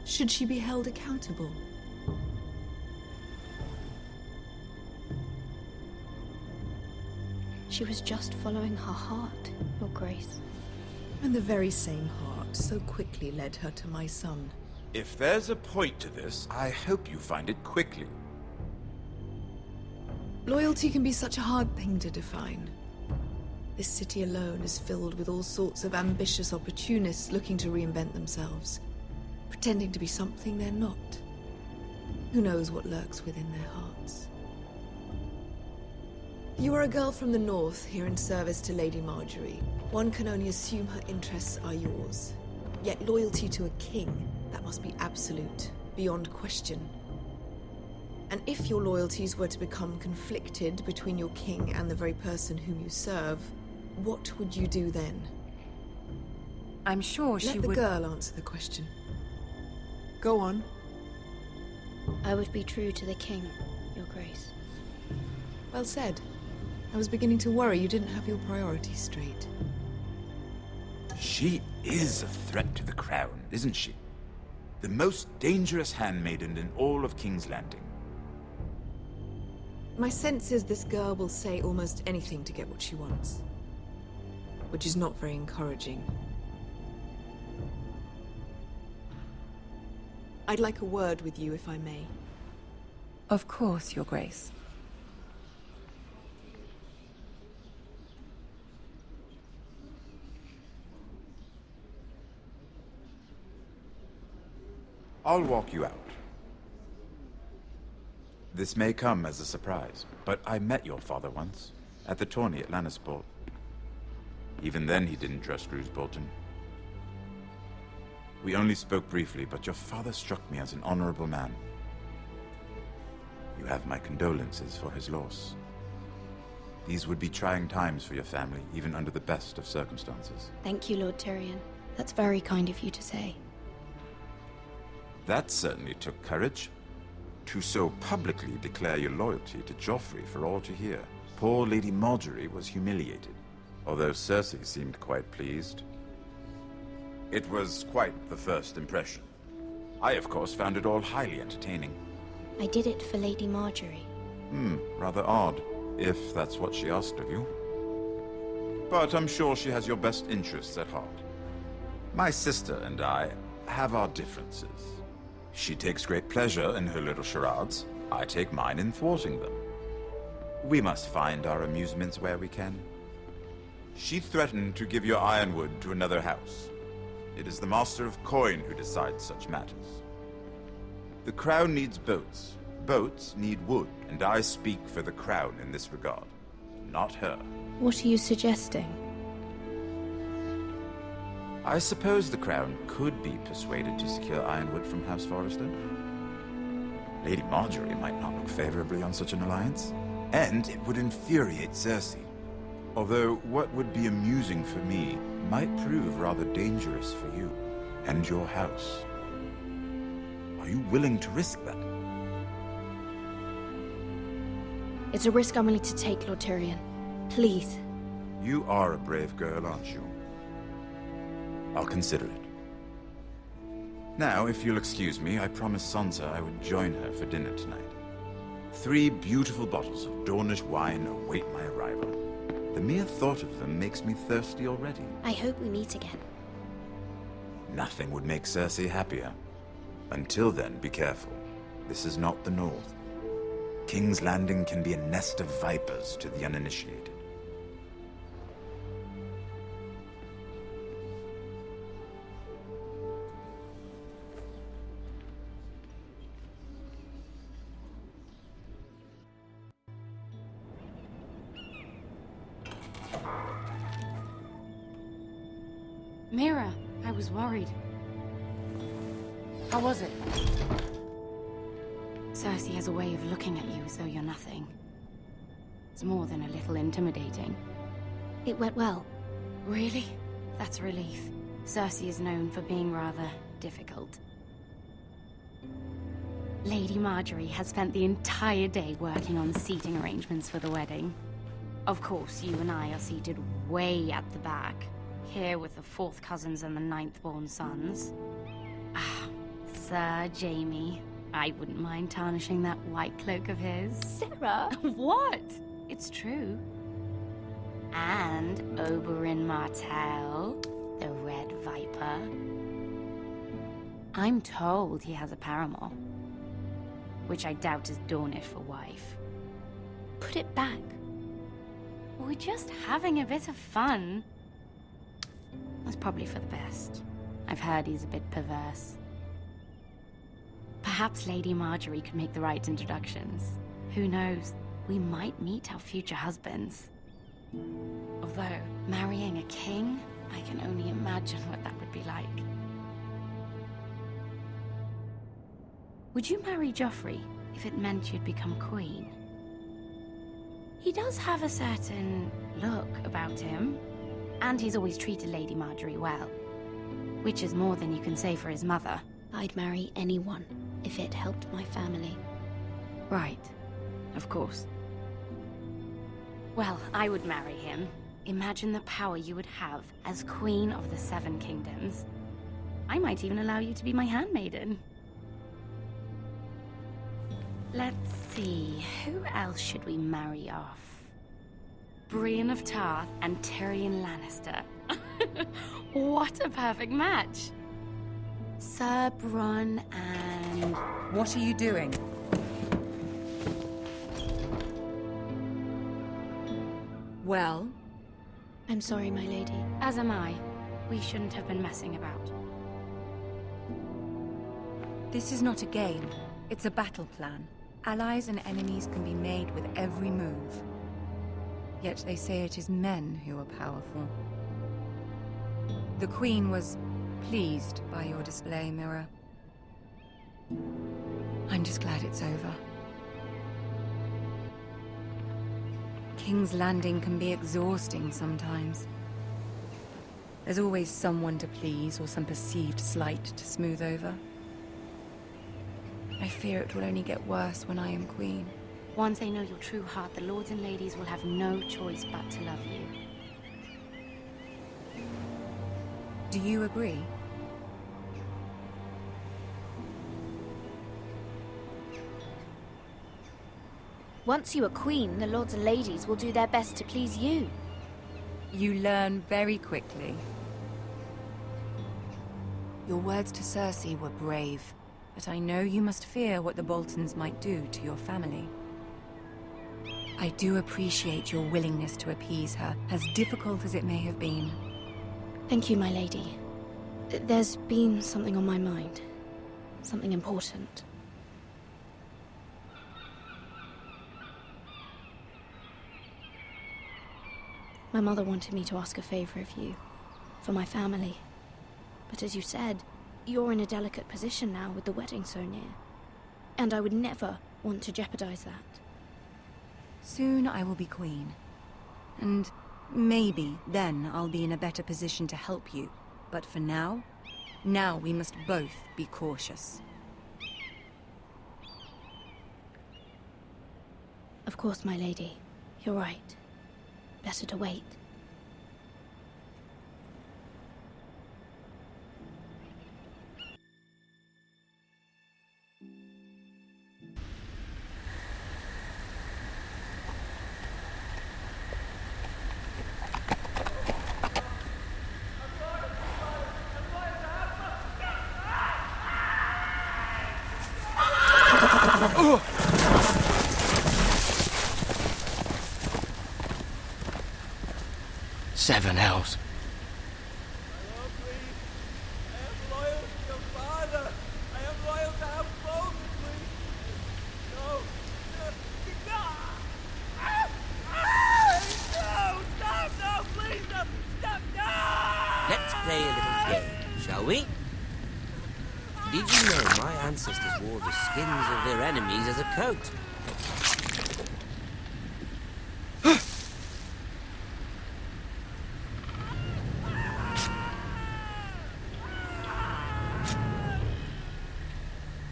Should she be held accountable? She was just following her heart, Your Grace. And the very same heart so quickly led her to my son. If there's a point to this, I hope you find it quickly. Loyalty can be such a hard thing to define. This city alone is filled with all sorts of ambitious opportunists looking to reinvent themselves, pretending to be something they're not. Who knows what lurks within their hearts? You are a girl from the north, here in service to Lady Marjorie. One can only assume her interests are yours. Yet loyalty to a king, that must be absolute, beyond question. And if your loyalties were to become conflicted between your king and the very person whom you serve, what would you do then? I'm sure she would... Let the girl answer the question. Go on. I would be true to the king, Your Grace. Well said. I was beginning to worry you didn't have your priorities straight. She is a threat to the crown, isn't she? The most dangerous handmaiden in all of King's Landing. My sense is this girl will say almost anything to get what she wants. Which is not very encouraging. I'd like a word with you, if I may. Of course, Your Grace. I'll walk you out. This may come as a surprise, but I met your father once, at the tourney at Lannisport. Even then he didn't trust Roose Bolton. We only spoke briefly, but your father struck me as an honorable man. You have my condolences for his loss. These would be trying times for your family, even under the best of circumstances. Thank you, Lord Tyrion. That's very kind of you to say. That certainly took courage. To so publicly declare your loyalty to Joffrey for all to hear. Poor Lady Marjorie was humiliated, although Cersei seemed quite pleased. It was quite the first impression. I, of course, found it all highly entertaining. I did it for Lady Marjorie. Rather odd, if that's what she asked of you. But I'm sure she has your best interests at heart. My sister and I have our differences. She takes great pleasure in her little charades. I take mine in thwarting them. We must find our amusements where we can. She threatened to give your ironwood to another house. It is the Master of Coin who decides such matters. The Crown needs boats. Boats need wood, and I speak for the Crown in this regard, not her. What are you suggesting? I suppose the Crown could be persuaded to secure ironwood from House Forrester. Lady Marjorie might not look favorably on such an alliance, and it would infuriate Cersei. Although what would be amusing for me might prove rather dangerous for you and your house. Are you willing to risk that? It's a risk I'm willing to take, Lord Tyrion. Please. You are a brave girl, aren't you? I'll consider it. Now, if you'll excuse me, I promised Sansa I would join her for dinner tonight. 3 beautiful bottles of Dornish wine await my arrival. The mere thought of them makes me thirsty already. I hope we meet again. Nothing would make Cersei happier. Until then, be careful. This is not the North. King's Landing can be a nest of vipers to the uninitiated. Mira, I was worried. How was it? Cersei has a way of looking at you as though you're nothing. It's more than a little intimidating. It went well. Really? That's a relief. Cersei is known for being rather difficult. Lady Marjorie has spent the entire day working on seating arrangements for the wedding. Of course, you and I are seated way at the back, here with the 4th cousins and the 9th-born sons. Ah, Sir Jaime. I wouldn't mind tarnishing that white cloak of his. Sarah! What? It's true. And Oberyn Martell, the Red Viper. I'm told he has a paramour, which I doubt is Dornish for wife. Put it back. We're just having a bit of fun. That's probably for the best. I've heard he's a bit perverse. Perhaps Lady Marjorie could make the right introductions. Who knows? We might meet our future husbands. Although, marrying a king, I can only imagine what that would be like. Would you marry Joffrey if it meant you'd become queen? He does have a certain look about him, and he's always treated Lady Marjorie well. Which is more than you can say for his mother. I'd marry anyone if it helped my family. Right. Of course. Well, I would marry him. Imagine the power you would have as Queen of the 7 Kingdoms. I might even allow you to be my handmaiden. Let's see, who else should we marry off? Brienne of Tarth and Tyrion Lannister. What a perfect match! Sir Bronn and... What are you doing? Well? I'm sorry, my lady. As am I. We shouldn't have been messing about. This is not a game. It's a battle plan. Allies and enemies can be made with every move. Yet they say it is men who are powerful. The Queen was pleased by your display, Mira. I'm just glad it's over. King's Landing can be exhausting sometimes. There's always someone to please or some perceived slight to smooth over. I fear it will only get worse when I am queen. Once they know your true heart, the lords and ladies will have no choice but to love you. Do you agree? Once you are queen, the lords and ladies will do their best to please you. You learn very quickly. Your words to Cersei were brave, but I know you must fear what the Boltons might do to your family. I do appreciate your willingness to appease her, as difficult as it may have been. Thank you, my lady. There's been something on my mind. Something important. My mother wanted me to ask a favor of you, for my family. But as you said, you're in a delicate position now with the wedding so near. And I would never want to jeopardize that. Soon I will be queen. And maybe then I'll be in a better position to help you. But for now we must both be cautious. Of course, my lady. You're right. Better to wait. Seven hells. Let's play a little game, shall we? Did you know my ancestors wore the skins of their enemies as a coat?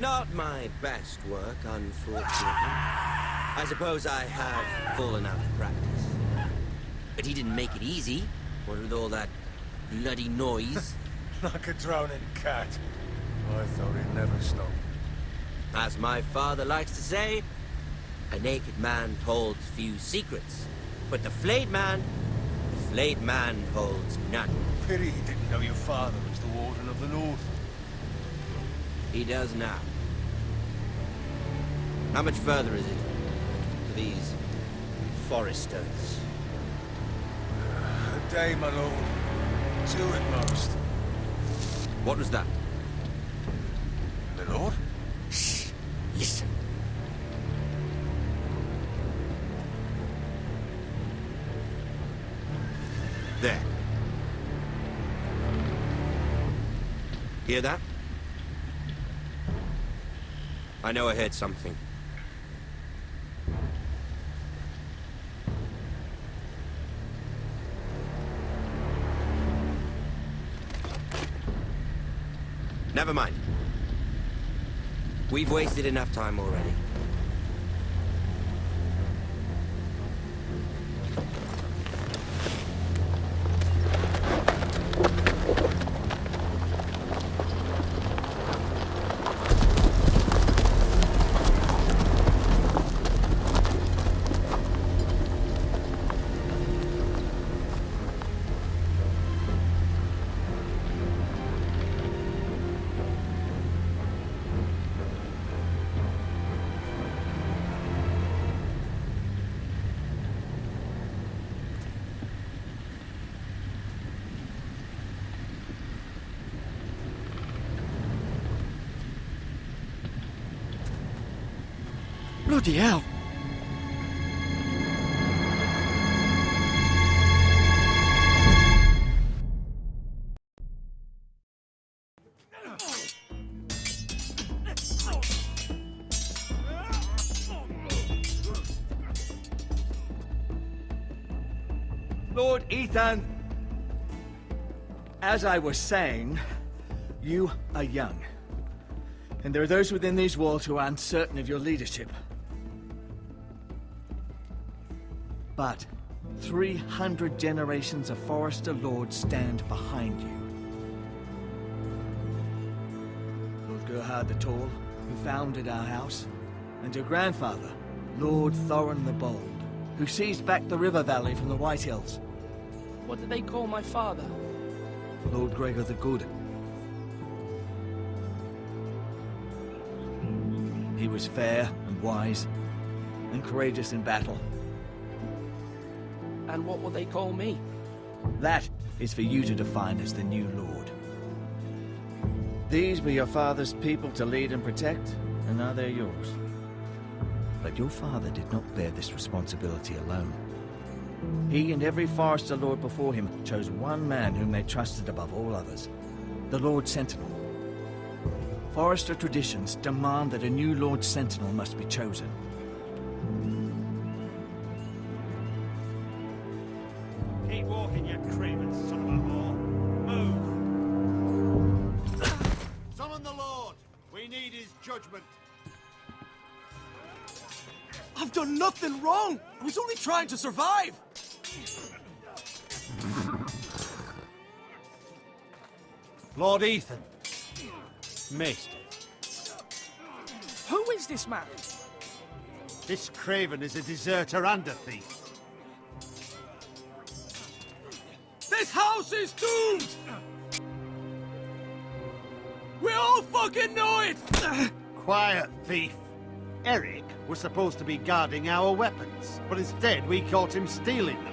Not my best work, unfortunately. I suppose I have fallen out of practice. But he didn't make it easy, what with all that bloody noise. Like a drowning cat. I thought he'd never stop. As my father likes to say, a naked man holds few secrets. But the flayed man holds none. Pity he didn't know your father was the Warden of the North. He does now. How much further is it to these foresters? A day, my lord. 2 at most. What was that? My lord? Shh! Listen. There. Hear that? I know I heard something. Never mind. We've wasted enough time already. Bloody hell! Lord Ethan! As I was saying, you are young. And there are those within these walls who are uncertain of your leadership. But 300 generations of Forester Lords stand behind you. Lord Gerhard the Tall, who founded our house, and your grandfather, Lord Thorin the Bold, who seized back the river valley from the White Hills. What did they call my father? Lord Gregor the Good. He was fair and wise, and courageous in battle. And what will they call me? That is for you to define as the new Lord. These were your father's people to lead and protect, and now they're yours. But your father did not bear this responsibility alone. He and every Forester Lord before him chose one man whom they trusted above all others, the Lord Sentinel. Forester traditions demand that a new Lord Sentinel must be chosen. Keep walking, you craven son of a whore. Move! Summon the Lord! We need his judgment. I've done nothing wrong! I was only trying to survive! Lord Ethan. Missed. Who is this man? This craven is a deserter and a thief. This house is doomed! We all fucking know it! Quiet, thief. Eric was supposed to be guarding our weapons, but instead we caught him stealing them.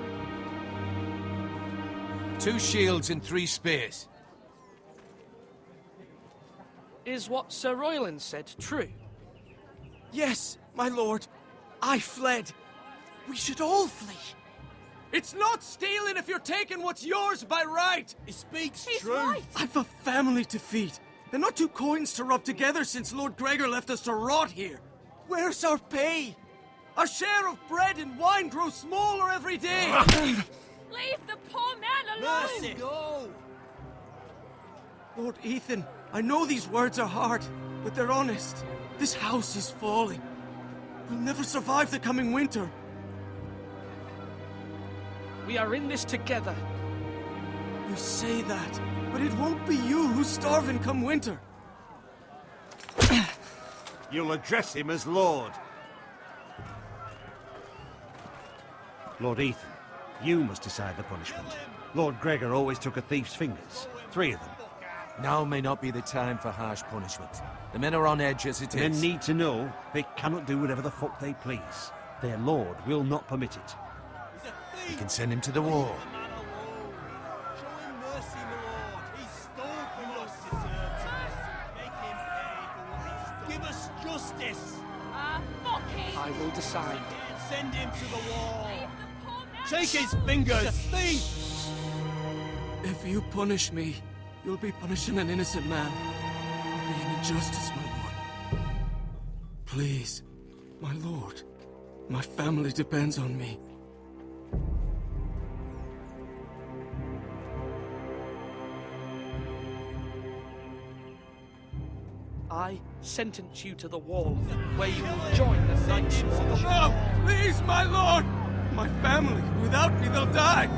2 shields and 3 spears. Is what Sir Royland said true? Yes, my lord. I fled. We should all flee. It's not stealing if you're taking what's yours by right. He speaks He's true. right. I've a family to feed, and not 2 coins to rub together since Lord Gregor left us to rot here. Where's our pay? Our share of bread and wine grows smaller every day. Leave the poor man alone! Mercy! Lord Ethan, I know these words are hard, but they're honest. This house is falling. We'll never survive the coming winter. We are in this together. You say that, but it won't be you who's starving come winter. You'll address him as Lord. Lord Ethan, you must decide the punishment. Lord Gregor always took a thief's fingers. 3 of them. Now may not be the time for harsh punishment. The men are on edge as it is. Men need to know they cannot do whatever the fuck they please. Their lord will not permit it. We can send him to the wall. Give us justice. I will decide. Send him to the wall. Take his fingers. He's a thief. If you punish me, you'll be punishing an innocent man. You'll be an injustice, my lord. Please, my lord. My family depends on me. I sentence you to the wall, where you will join the Knights. No! Please, my lord! My family, without me, they'll die!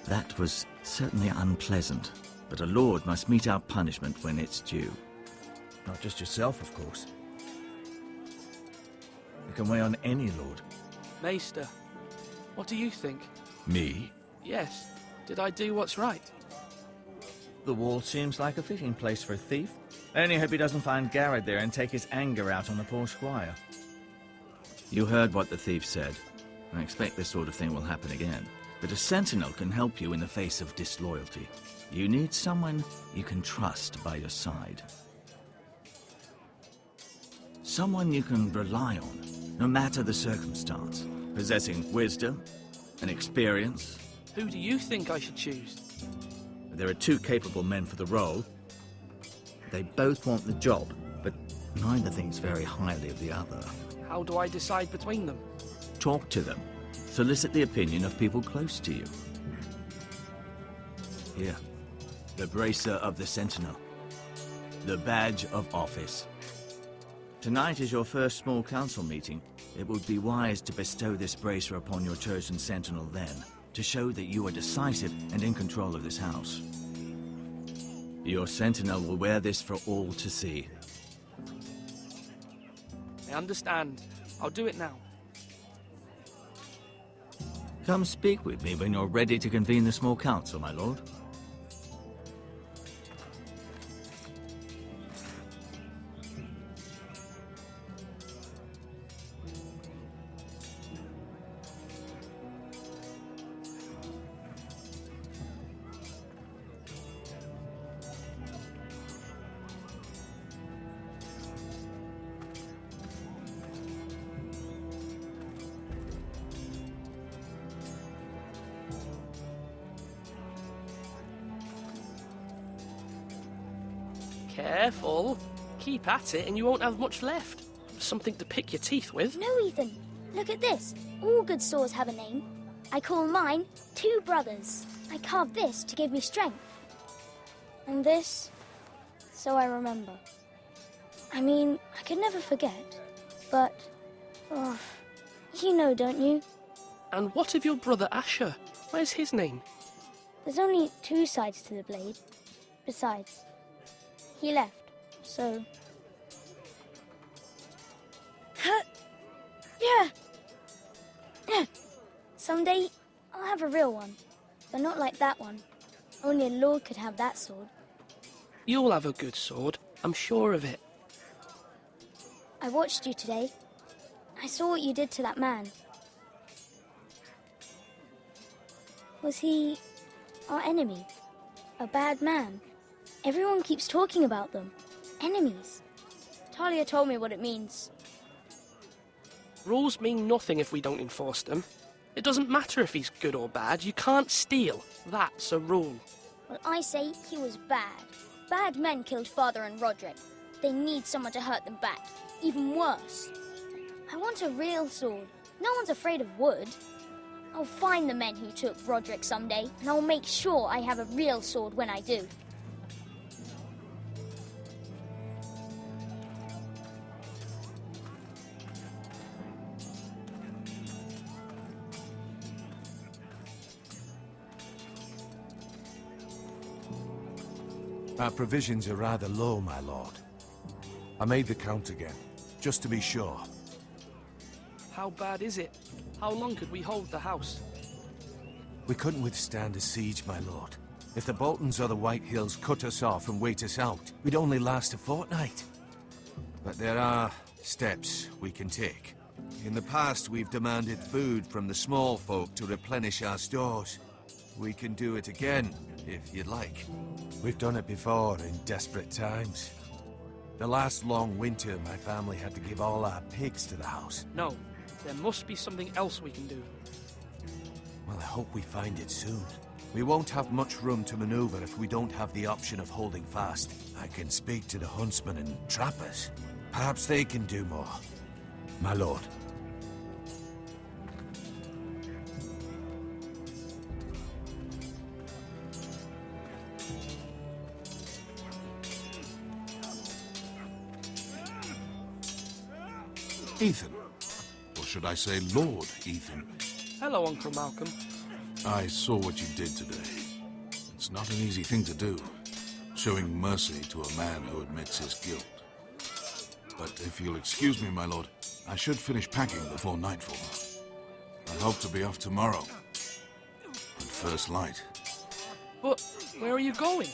That was certainly unpleasant, but a lord must mete out punishment when it's due. Not just yourself, of course. You can weigh on any lord. Maester, what do you think? Me? Yes. Did I do what's right? The wall seems like a fitting place for a thief. I only hope he doesn't find Garrett there and take his anger out on the poor squire. You heard what the thief said. I expect this sort of thing will happen again. But a sentinel can help you in the face of disloyalty. You need someone you can trust by your side. Someone you can rely on, no matter the circumstance. Possessing wisdom and experience. Who do you think I should choose? There are 2 capable men for the role. They both want the job, but neither thinks very highly of the other. How do I decide between them? Talk to them. Solicit the opinion of people close to you. Here, the bracer of the Sentinel. The badge of office. Tonight is your first small council meeting. It would be wise to bestow this bracer upon your chosen Sentinel then, to show that you are decisive and in control of this house. Your Sentinel will wear this for all to see. I understand. I'll do it now. Come speak with me when you're ready to convene the small council, my lord. Careful. Keep at it and you won't have much left. Something to pick your teeth with. No, Ethan. Look at this. All good swords have a name. I call mine 2 brothers. I carved this to give me strength. And this, so I remember. I mean, I could never forget. But, oh, you know, don't you? And what of your brother Asher? Where's his name? There's only 2 sides to the blade. Besides, he left, so... Yeah. Someday, I'll have a real one. But not like that one. Only a lord could have that sword. You'll have a good sword. I'm sure of it. I watched you today. I saw what you did to that man. Was he our enemy? A bad man? Everyone keeps talking about them. Enemies. Talia told me what it means. Rules mean nothing if we don't enforce them. It doesn't matter if he's good or bad. You can't steal. That's a rule. Well, I say he was bad. Bad men killed Father and Roderick. They need someone to hurt them back. Even worse. I want a real sword. No one's afraid of wood. I'll find the men who took Roderick someday, and I'll make sure I have a real sword when I do. Our provisions are rather low, my lord. I made the count again, just to be sure. How bad is it? How long could we hold the house? We couldn't withstand a siege, my lord. If the Boltons or the White Hills cut us off and wait us out, we'd only last a fortnight. But there are steps we can take. In the past, we've demanded food from the small folk to replenish our stores. We can do it again, if you'd like. We've done it before in desperate times. The last long winter, my family had to give all our pigs to the house. No, there must be something else we can do. Well, I hope we find it soon. We won't have much room to maneuver if we don't have the option of holding fast. I can speak to the huntsmen and trappers. Perhaps they can do more. My lord. Ethan. Or should I say Lord Ethan? Hello, Uncle Malcolm. I saw what you did today. It's not an easy thing to do, showing mercy to a man who admits his guilt. But if you'll excuse me, my lord, I should finish packing before nightfall. I hope to be off tomorrow. At first light. But where are you going?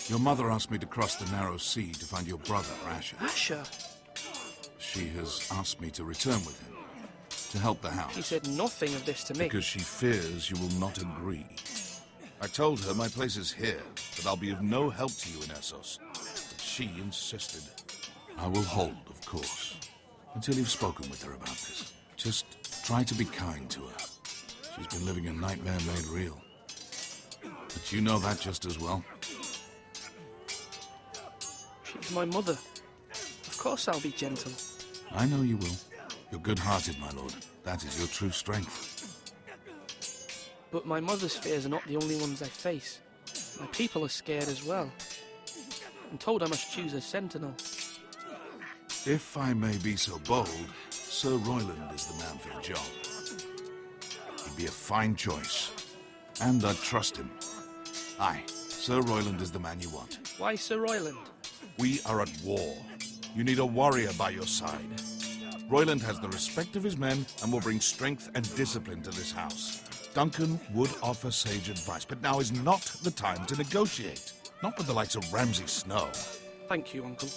Your mother asked me to cross the narrow sea to find your brother, Asher. Asher? She has asked me to return with him, to help the house. She said nothing of this to me. Because she fears you will not agree. I told her my place is here, that I'll be of no help to you in Essos. But she insisted. I will hold, of course, until you've spoken with her about this. Just try to be kind to her. She's been living a nightmare made real. But you know that just as well. She's my mother. Of course I'll be gentle. I know you will. You're good-hearted, my lord. That is your true strength. But my mother's fears are not the only ones I face. My people are scared as well. I'm told I must choose a sentinel. If I may be so bold, Sir Royland is the man for the job. He'd be a fine choice. And I'd trust him. Aye, Sir Royland is the man you want. Why Sir Royland? We are at war. You need a warrior by your side. Royland has the respect of his men and will bring strength and discipline to this house. Duncan would offer sage advice, but now is not the time to negotiate. Not with the likes of Ramsay Snow. Thank you, Uncle.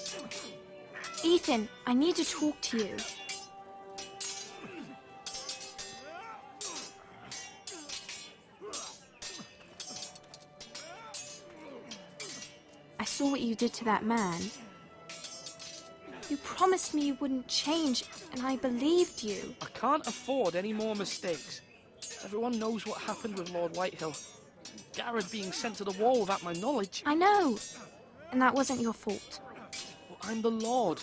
Ethan, I need to talk to you. I saw what you did to that man. You promised me you wouldn't change, and I believed you. I can't afford any more mistakes. Everyone knows what happened with Lord Whitehill. Garrett being sent to the wall without my knowledge. I know, and that wasn't your fault. Well, I'm the Lord.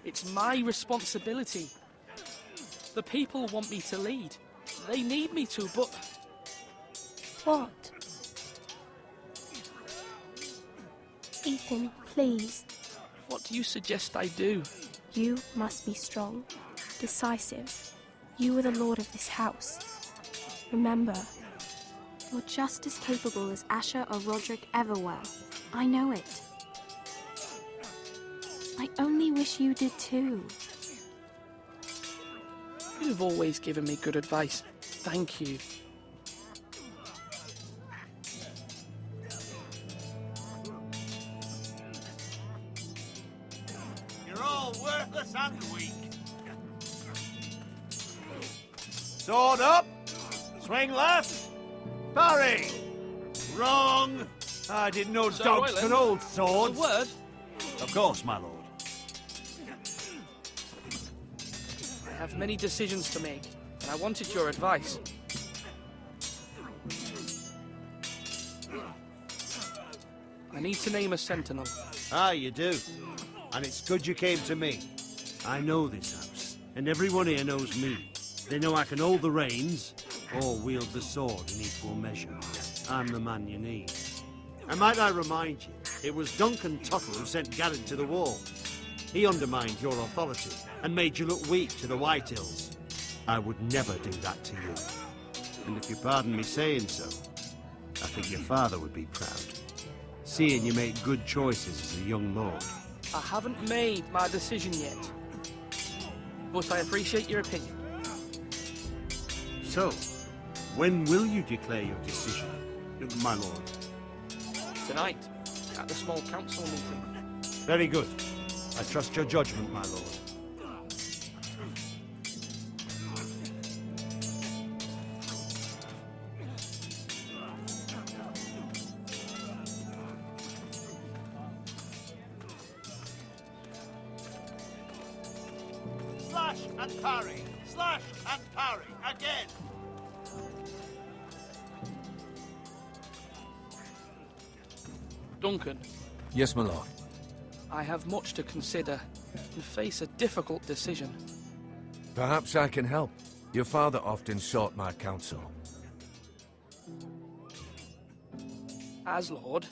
It's my responsibility. The people want me to lead. They need me to, but... What? Ethan, please. What do you suggest I do? You must be strong, decisive. You are the lord of this house. Remember, you're just as capable as Asher or Roderick ever were. I know it. I only wish you did too. You've always given me good advice. Thank you. You're all worthless and weak. Sword up. Swing left. Parry. Wrong. I didn't know Sir dogs Royland, could hold swords. a word? Of course, my lord. I have many decisions to make, and I wanted your advice. I need to name a sentinel. Ah, you do. And it's good you came to me. I know this house, and everyone here knows me. They know I can hold the reins, or wield the sword in equal measure. I'm the man you need. And might I remind you, it was Duncan Tuttle who sent Garrett to the wall. He undermined your authority, and made you look weak to the White Hills. I would never do that to you. And if you pardon me saying so, I think your father would be proud. Seeing you make good choices as a young lord. I haven't made my decision yet. But I appreciate your opinion. So, when will you declare your decision, my lord? Tonight, at the small council meeting. Very good. I trust your judgment, my lord. Slash and parry! Slash and parry! Again! Duncan, Yes, my lord. I have much to consider and face a difficult decision. Perhaps I can help. Your father often sought my counsel. As Lord,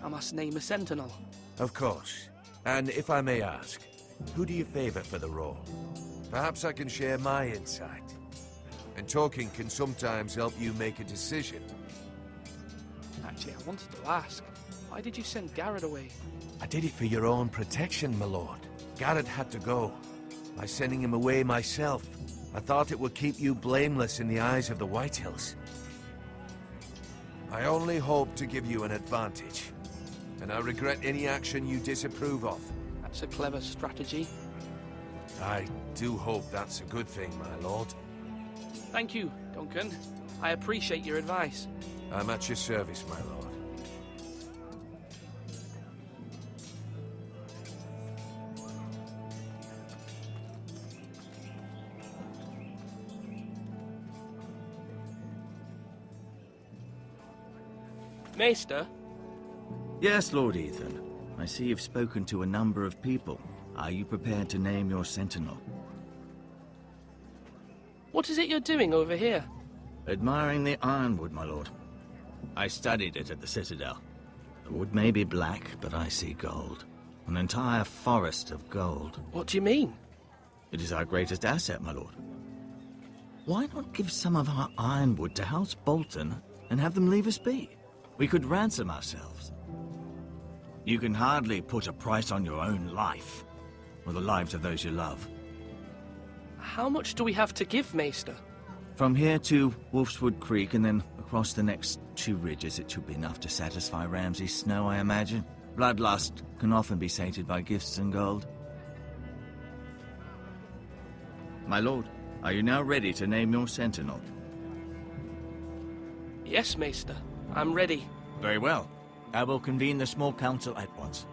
I must name a sentinel. Of course. And if I may ask, who do you favor for the role? Perhaps I can share my insight. And talking can sometimes help you make a decision. Actually, I wanted to ask, why did you send Garrett away? I did it for your own protection, my lord. Garrett had to go. By sending him away myself, I thought it would keep you blameless in the eyes of the White Hills. I only hope to give you an advantage, and I regret any action you disapprove of. That's a clever strategy. I do hope that's a good thing, my lord. Thank you, Duncan. I appreciate your advice. I'm at your service, my lord. Maester? Yes, Lord Ethan. I see you've spoken to a number of people. Are you prepared to name your sentinel? What is it you're doing over here? Admiring the ironwood, my lord. I studied it at the Citadel. The wood may be black, but I see gold. An entire forest of gold. What do you mean? It is our greatest asset, my lord. Why not give some of our ironwood to House Bolton and have them leave us be? We could ransom ourselves. You can hardly put a price on your own life, or the lives of those you love. How much do we have to give, Maester? From here to Wolfswood Creek and then across the next 2 ridges, it should be enough to satisfy Ramsay Snow, I imagine. Bloodlust can often be sated by gifts and gold. My lord, are you now ready to name your sentinel? Yes, Maester. I'm ready. Very well. I will convene the small council at once.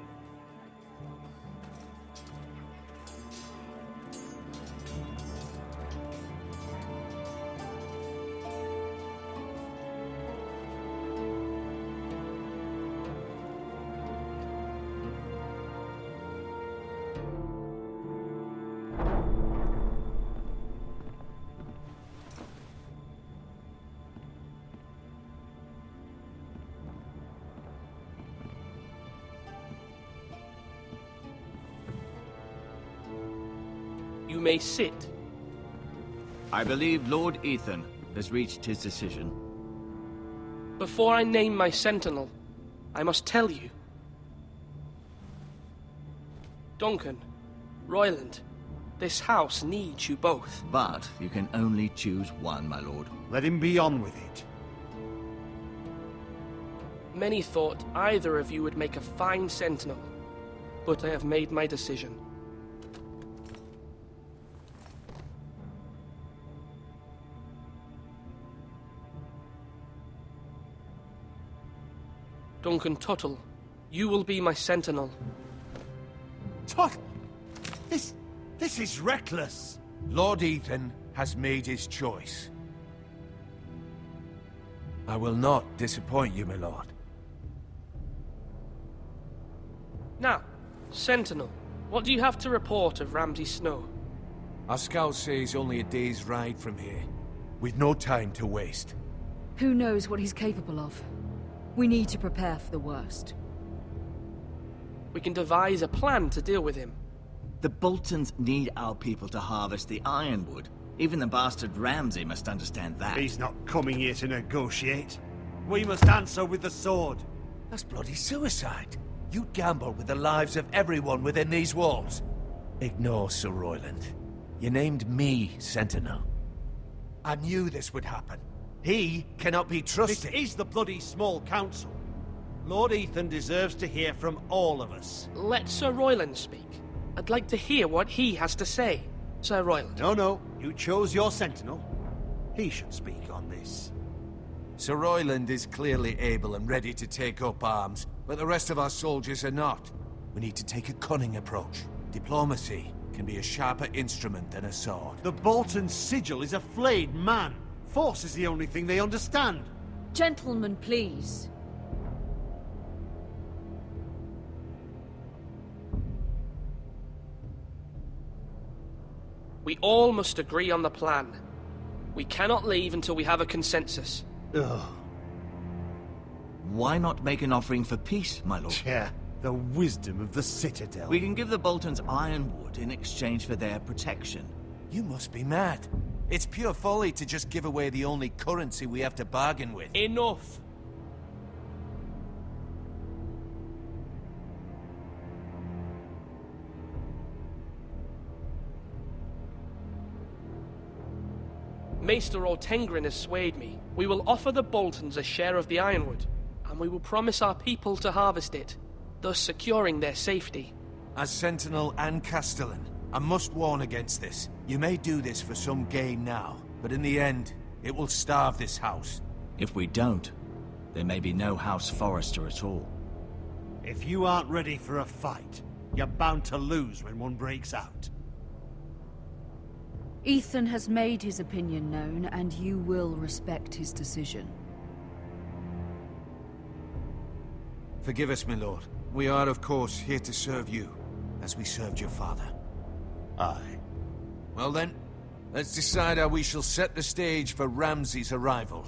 You may sit. I believe Lord Ethan has reached his decision. Before I name my sentinel, I must tell you. Duncan, Royland, this house needs you both. But you can only choose one, my lord. Let him be on with it. Many thought either of you would make a fine sentinel, but I have made my decision. Duncan Tuttle, you will be my sentinel. Tuttle! This is reckless! Lord Ethan has made his choice. I will not disappoint you, my lord. Now, sentinel, What do you have to report of Ramsay Snow? Our scouts say he's only a day's ride from here. We've no time to waste. Who knows what he's capable of? We need to prepare for the worst. We can devise a plan to deal with him. The Boltons need our people to harvest the ironwood. Even the bastard Ramsay must understand that. He's not coming here to negotiate. We must answer with the sword. That's bloody suicide. You'd gamble with the lives of everyone within these walls. Ignore Sir Royland. You named me Sentinel. I knew this would happen. He cannot be trusted. This is the bloody small council. Lord Ethan deserves to hear from all of us. Let Sir Royland speak. I'd like to hear what he has to say. Sir Royland. No. You chose your Sentinel. He should speak on this. Sir Royland is clearly able and ready to take up arms, but the rest of our soldiers are not. We need to take a cunning approach. Diplomacy can be a sharper instrument than a sword. The Bolton sigil is a flayed man. Force is the only thing they understand. Gentlemen, please. We all must agree on the plan. We cannot leave until we have a consensus. Ugh. Why not make an offering for peace, my lord? Yeah, the wisdom of the Citadel. We can give the Boltons ironwood in exchange for their protection. You must be mad. It's pure folly to just give away the only currency we have to bargain with. Enough! Maester Ortengrin has swayed me. We will offer the Boltons a share of the ironwood, and we will promise our people to harvest it, thus securing their safety. As Sentinel and Castellan, I must warn against this. You may do this for some gain now, but in the end, it will starve this house. If we don't, there may be no House Forrester at all. If you aren't ready for a fight, you're bound to lose when one breaks out. Ethan has made his opinion known, and you will respect his decision. Forgive us, my lord. We are, of course, here to serve you, as we served your father. Aye. Well then, let's decide how we shall set the stage for Ramsay's arrival.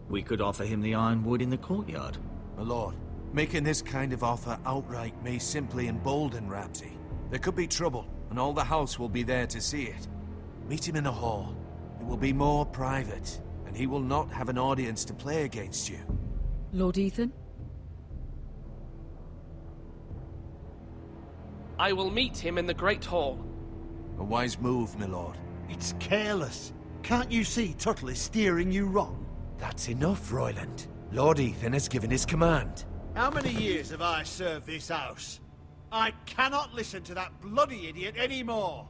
We could offer him the ironwood in the courtyard. My lord, making this kind of offer outright may simply embolden Ramsay. There could be trouble, and all the house will be there to see it. Meet him in the hall. It will be more private, and he will not have an audience to play against you. Lord Ethan? I will meet him in the Great Hall. A wise move, my lord. It's careless. Can't you see Tuttle is steering you wrong? That's enough, Royland. Lord Ethan has given his command. How many years have I served this house? I cannot listen to that bloody idiot anymore.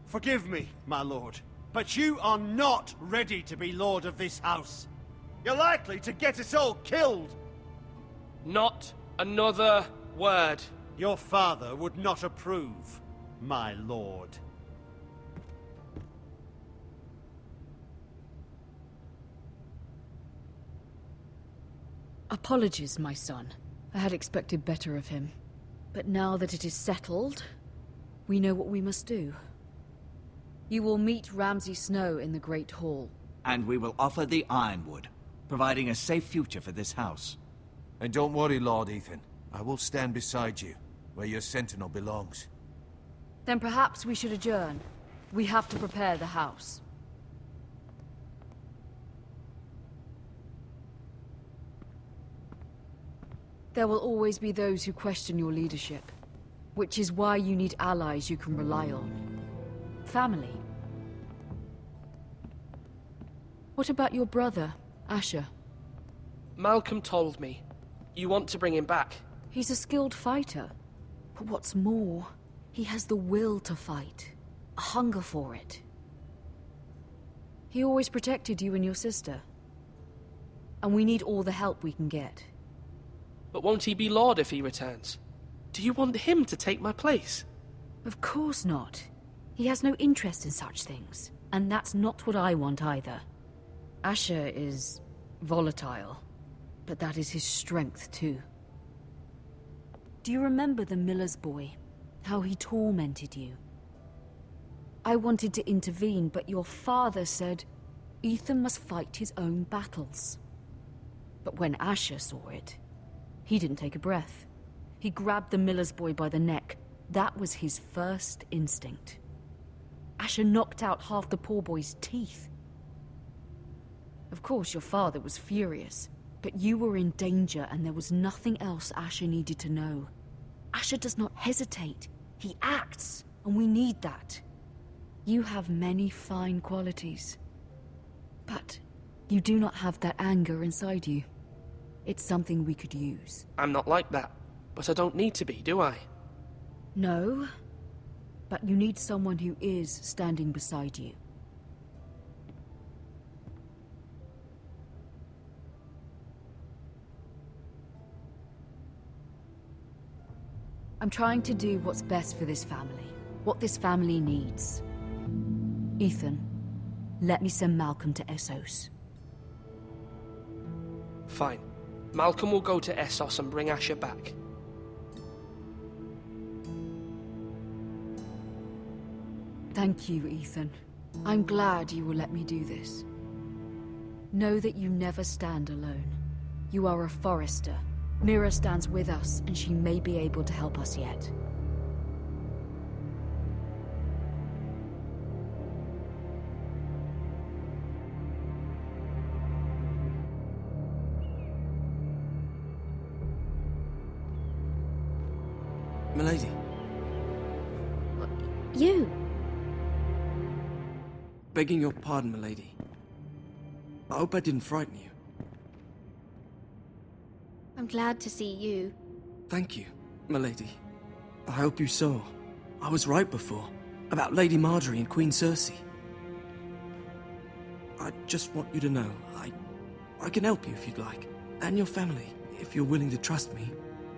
Forgive me, my lord, but you are not ready to be lord of this house. You're likely to get us all killed. Not another word. Your father would not approve, my lord. Apologies, my son. I had expected better of him. But now that it is settled, we know what we must do. You will meet Ramsay Snow in the Great Hall. And we will offer the ironwood, providing a safe future for this house. And don't worry, Lord Ethan. I will stand beside you, where your sentinel belongs. Then perhaps we should adjourn. We have to prepare the house. There will always be those who question your leadership, which is why you need allies you can rely on. Family. What about your brother, Asher? Malcolm told me. You want to bring him back? He's a skilled fighter. But what's more, he has the will to fight. A hunger for it. He always protected you and your sister. And we need all the help we can get. But won't he be Lord if he returns? Do you want him to take my place? Of course not. He has no interest in such things. And that's not what I want either. Asher is volatile. But that is his strength too. Do you remember the miller's boy? how he tormented you. I wanted to intervene, but your father said Ethan must fight his own battles. But when Asher saw it, he didn't take a breath. He grabbed the miller's boy by the neck. That was his first instinct. Asher knocked out half the poor boy's teeth. Of course, your father was furious, but you were in danger and there was nothing else Asher needed to know. Asher does not hesitate. He acts, and we need that. You have many fine qualities, but you do not have that anger inside you. It's something we could use. I'm not like that, but I don't need to be, do I? No, but you need someone who is standing beside you. I'm trying to do what's best for this family, what this family needs. Ethan, let me send Malcolm to Essos. Fine. Malcolm will go to Essos and bring Asher back. Thank you, Ethan. I'm glad you will let me do this. Know that you never stand alone. You are a Forrester. Mira stands with us, and she may be able to help us yet. Milady. You? Begging your pardon, milady. I hope I didn't frighten you. I'm glad to see you. Thank you, milady. I hope you saw. I was right before. About Lady Marjorie and Queen Cersei. I just want you to know, I can help you if you'd like. And your family, if you're willing to trust me.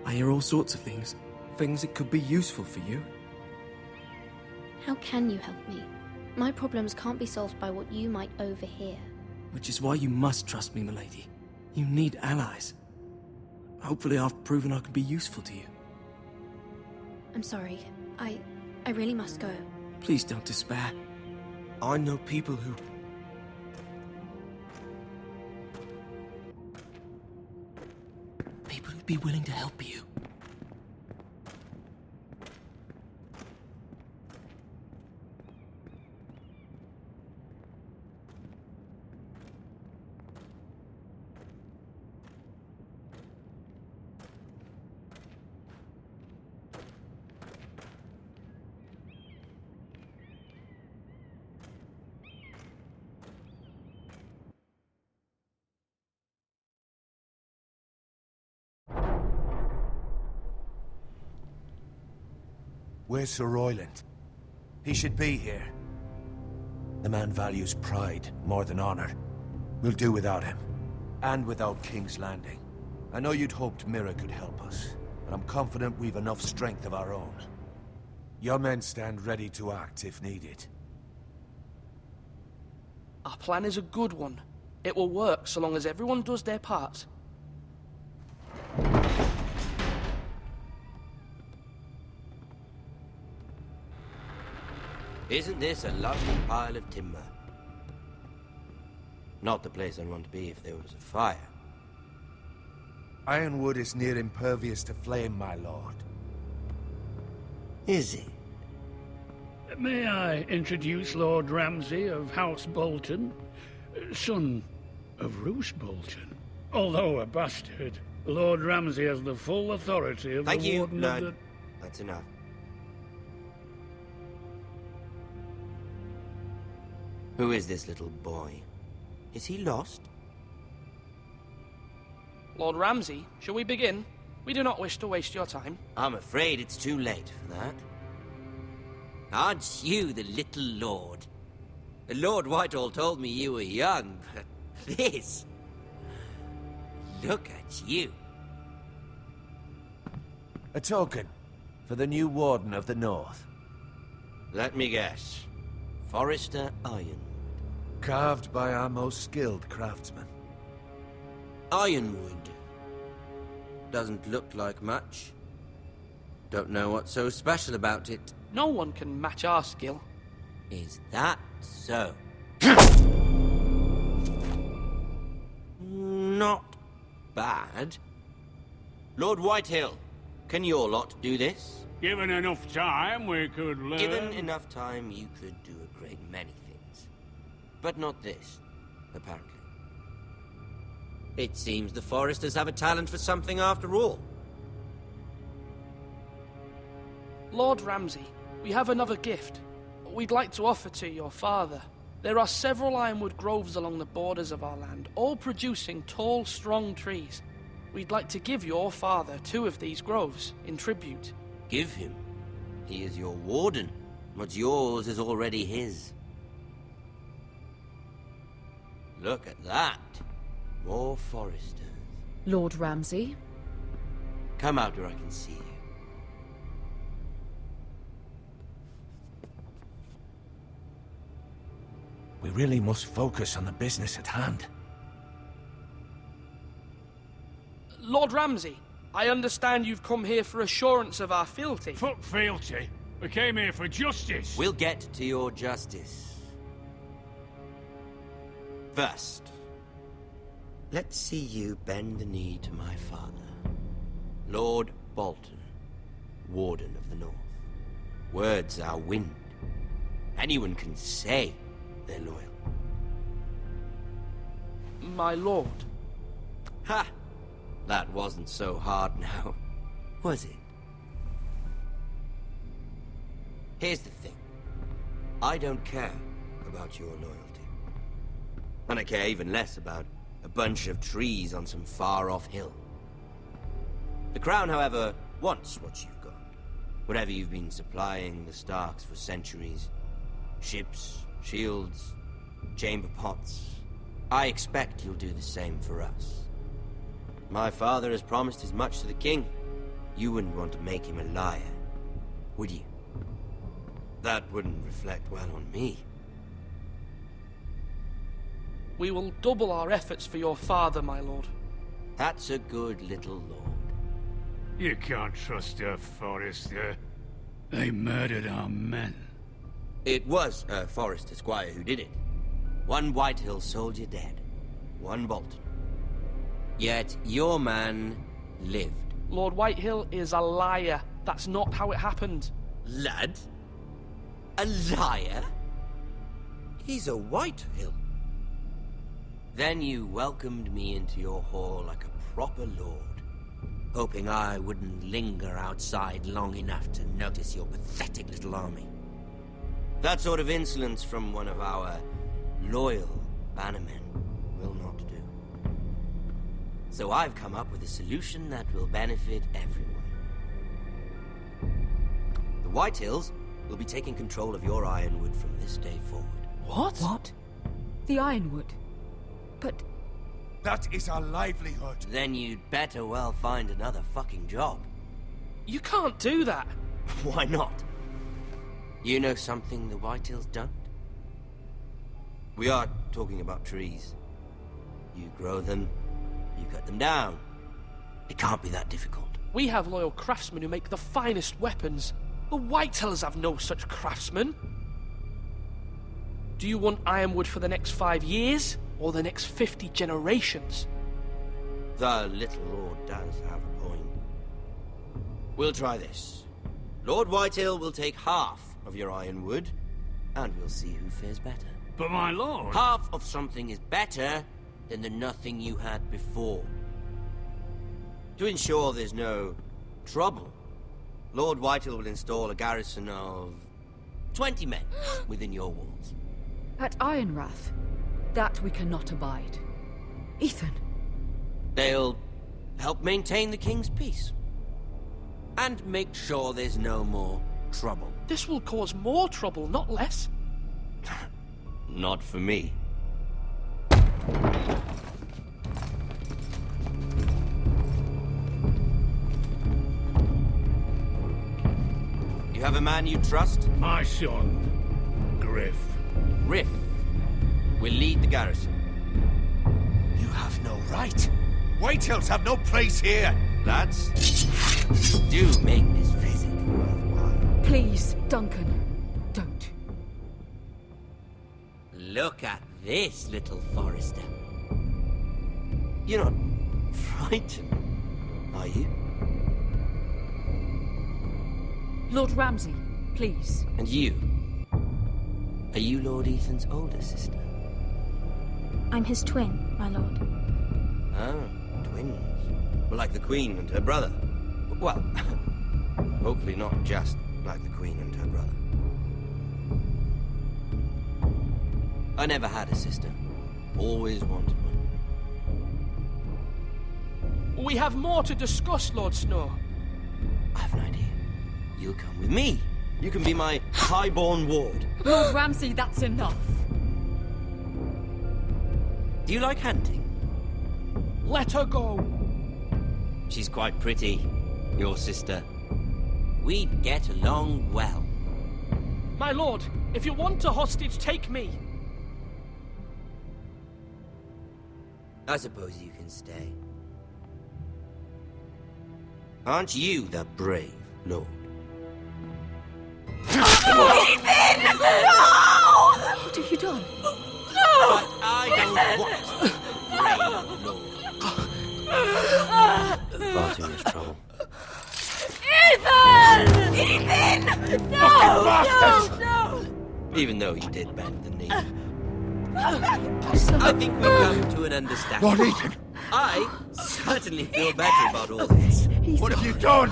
I hear all sorts of things. Things that could be useful for you. How can you help me? My problems can't be solved by what you might overhear. Which is why you must trust me, milady. You need allies. Hopefully I've proven I can be useful to you. I'm sorry. I really must go. Please don't despair. I know people who... People who'd be willing to help you. Where's Sir Royland? He should be here. The man values pride more than honor. We'll do without him. And without King's Landing. I know you'd hoped Mira could help us, but I'm confident we've enough strength of our own. Your men stand ready to act if needed. Our plan is a good one. It will work so long as everyone does their part. Isn't this a lovely pile of timber? Not the place I'd want to be if there was a fire. Ironwood is near impervious to flame, my lord. Is it? May I introduce Lord Ramsay of House Bolton, son of Roose Bolton? Although a bastard, Lord Ramsay has the full authority of Thank the you, Warden Lord. of the... That's enough. Who is this little boy? Is he lost? Lord Ramsay, shall we begin? We do not wish to waste your time. I'm afraid it's too late for that. Aren't you the little lord? Lord Whitehall told me you were young, but this... Look at you. A token for the new Warden of the North. Let me guess. Forrester Ironwood. Carved by our most skilled craftsmen. Ironwood. Doesn't look like much. Don't know what's so special about it. No one can match our skill. Is that so? Not bad. Lord Whitehill, can your lot do this? Given enough time, we could learn... Given enough time, you could do a great many things. But not this, apparently. It seems the Foresters have a talent for something after all. Lord Ramsay, we have another gift. We'd like to offer to your father. There are several ironwood groves along the borders of our land, all producing tall, strong trees. We'd like to give your father 2 of these groves in tribute. Give him? He is your warden. What's yours is already his. Look at that. More Foresters. Lord Ramsay? Come out where I can see you. We really must focus on the business at hand. Lord Ramsay, I understand you've come here for assurance of our fealty. Fuck fealty. We came here for justice. We'll get to your justice. First, let's see you bend the knee to my father, Lord Bolton, Warden of the North. Words are wind. Anyone can say they're loyal. My lord. Ha! That wasn't so hard now, was it? Here's the thing. I don't care about your loyalty. And I care even less about a bunch of trees on some far-off hill. The Crown, however, wants what you've got. Whatever you've been supplying the Starks for centuries. Ships, shields, chamber pots. I expect you'll do the same for us. My father has promised as much to the king. You wouldn't want to make him a liar, would you? That wouldn't reflect well on me. We will double our efforts for your father, my lord. That's a good little lord. You can't trust a Forester. They murdered our men. It was a Forester squire who did it. One Whitehill soldier dead. One Bolton. Yet your man lived. Lord Whitehill is a liar. That's not how it happened. Lad? A liar? He's a Whitehill. Then you welcomed me into your hall like a proper lord, hoping I wouldn't linger outside long enough to notice your pathetic little army. That sort of insolence from one of our loyal bannermen will not do. So I've come up with a solution that will benefit everyone. The Whitehills will be taking control of your ironwood from this day forward. What? What? The ironwood? But... That is our livelihood. Then you'd better well find another fucking job. You can't do that. Why not? You know something the Whitehills don't? We are talking about trees. You grow them, you cut them down. It can't be that difficult. We have loyal craftsmen who make the finest weapons. The Whitehills have no such craftsmen. Do you want ironwood for the next 5 years, or the next 50 generations? The little lord does have a point. We'll try this. Lord Whitehill will take half of your ironwood, and we'll see who fares better. But my lord... Half of something is better than the nothing you had before. To ensure there's no trouble, Lord Whitehill will install a garrison of 20 men within your walls. At Ironrath? That we cannot abide. Ethan. They'll help maintain the king's peace. And make sure there's no more trouble. This will cause more trouble, not less. Not for me. You have a man you trust? My son, Griff. Griff will lead the garrison. You have no right. Whitehills have no place here. Lads, do make this visit. Please, Duncan, don't. Look at this, little Forrester. You're not frightened, are you? Lord Ramsay, please. And you? Are you Lord Ethan's older sister? I'm his twin, my lord. Ah, twins. Well, like the Queen and her brother. Well, hopefully not just like the Queen and her brother. I never had a sister. Always wanted one. We have more to discuss, Lord Snow. I have an idea. You'll come with me. You can be my highborn ward. Lord Ramsay, that's enough. Do you like hunting? Let her go. She's quite pretty, your sister. We'd get along well. My lord, if you want a hostage, take me. I suppose you can stay. Aren't you the brave lord? Ethan! No! What have you done? But I don't want brave lord. Far too much trouble. Ethan! Ethan! No! No! Even though he did bend the knee. I think we've come to an understanding. Lord Ethan! I certainly feel better about all this. What have you done?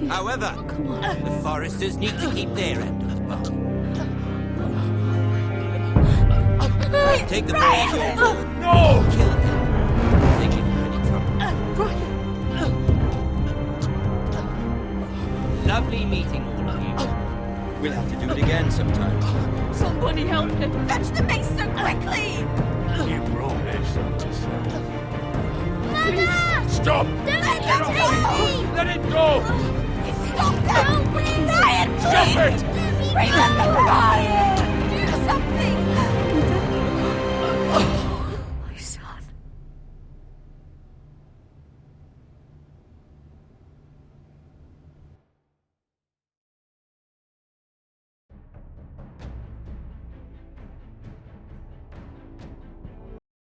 However, the Forresters need to keep their end of the bargain. Take the boy as your ward. No! Kill him. If they give you any trouble. Lovely meeting all of you. We'll have to do it again sometime. Somebody help him! Fetch the mace so quickly! You brought this on yourself. Mother! Stop! Don't let him take me! Let it go! Stop that! Ryan, Stop it! Remember Ryan! Do something!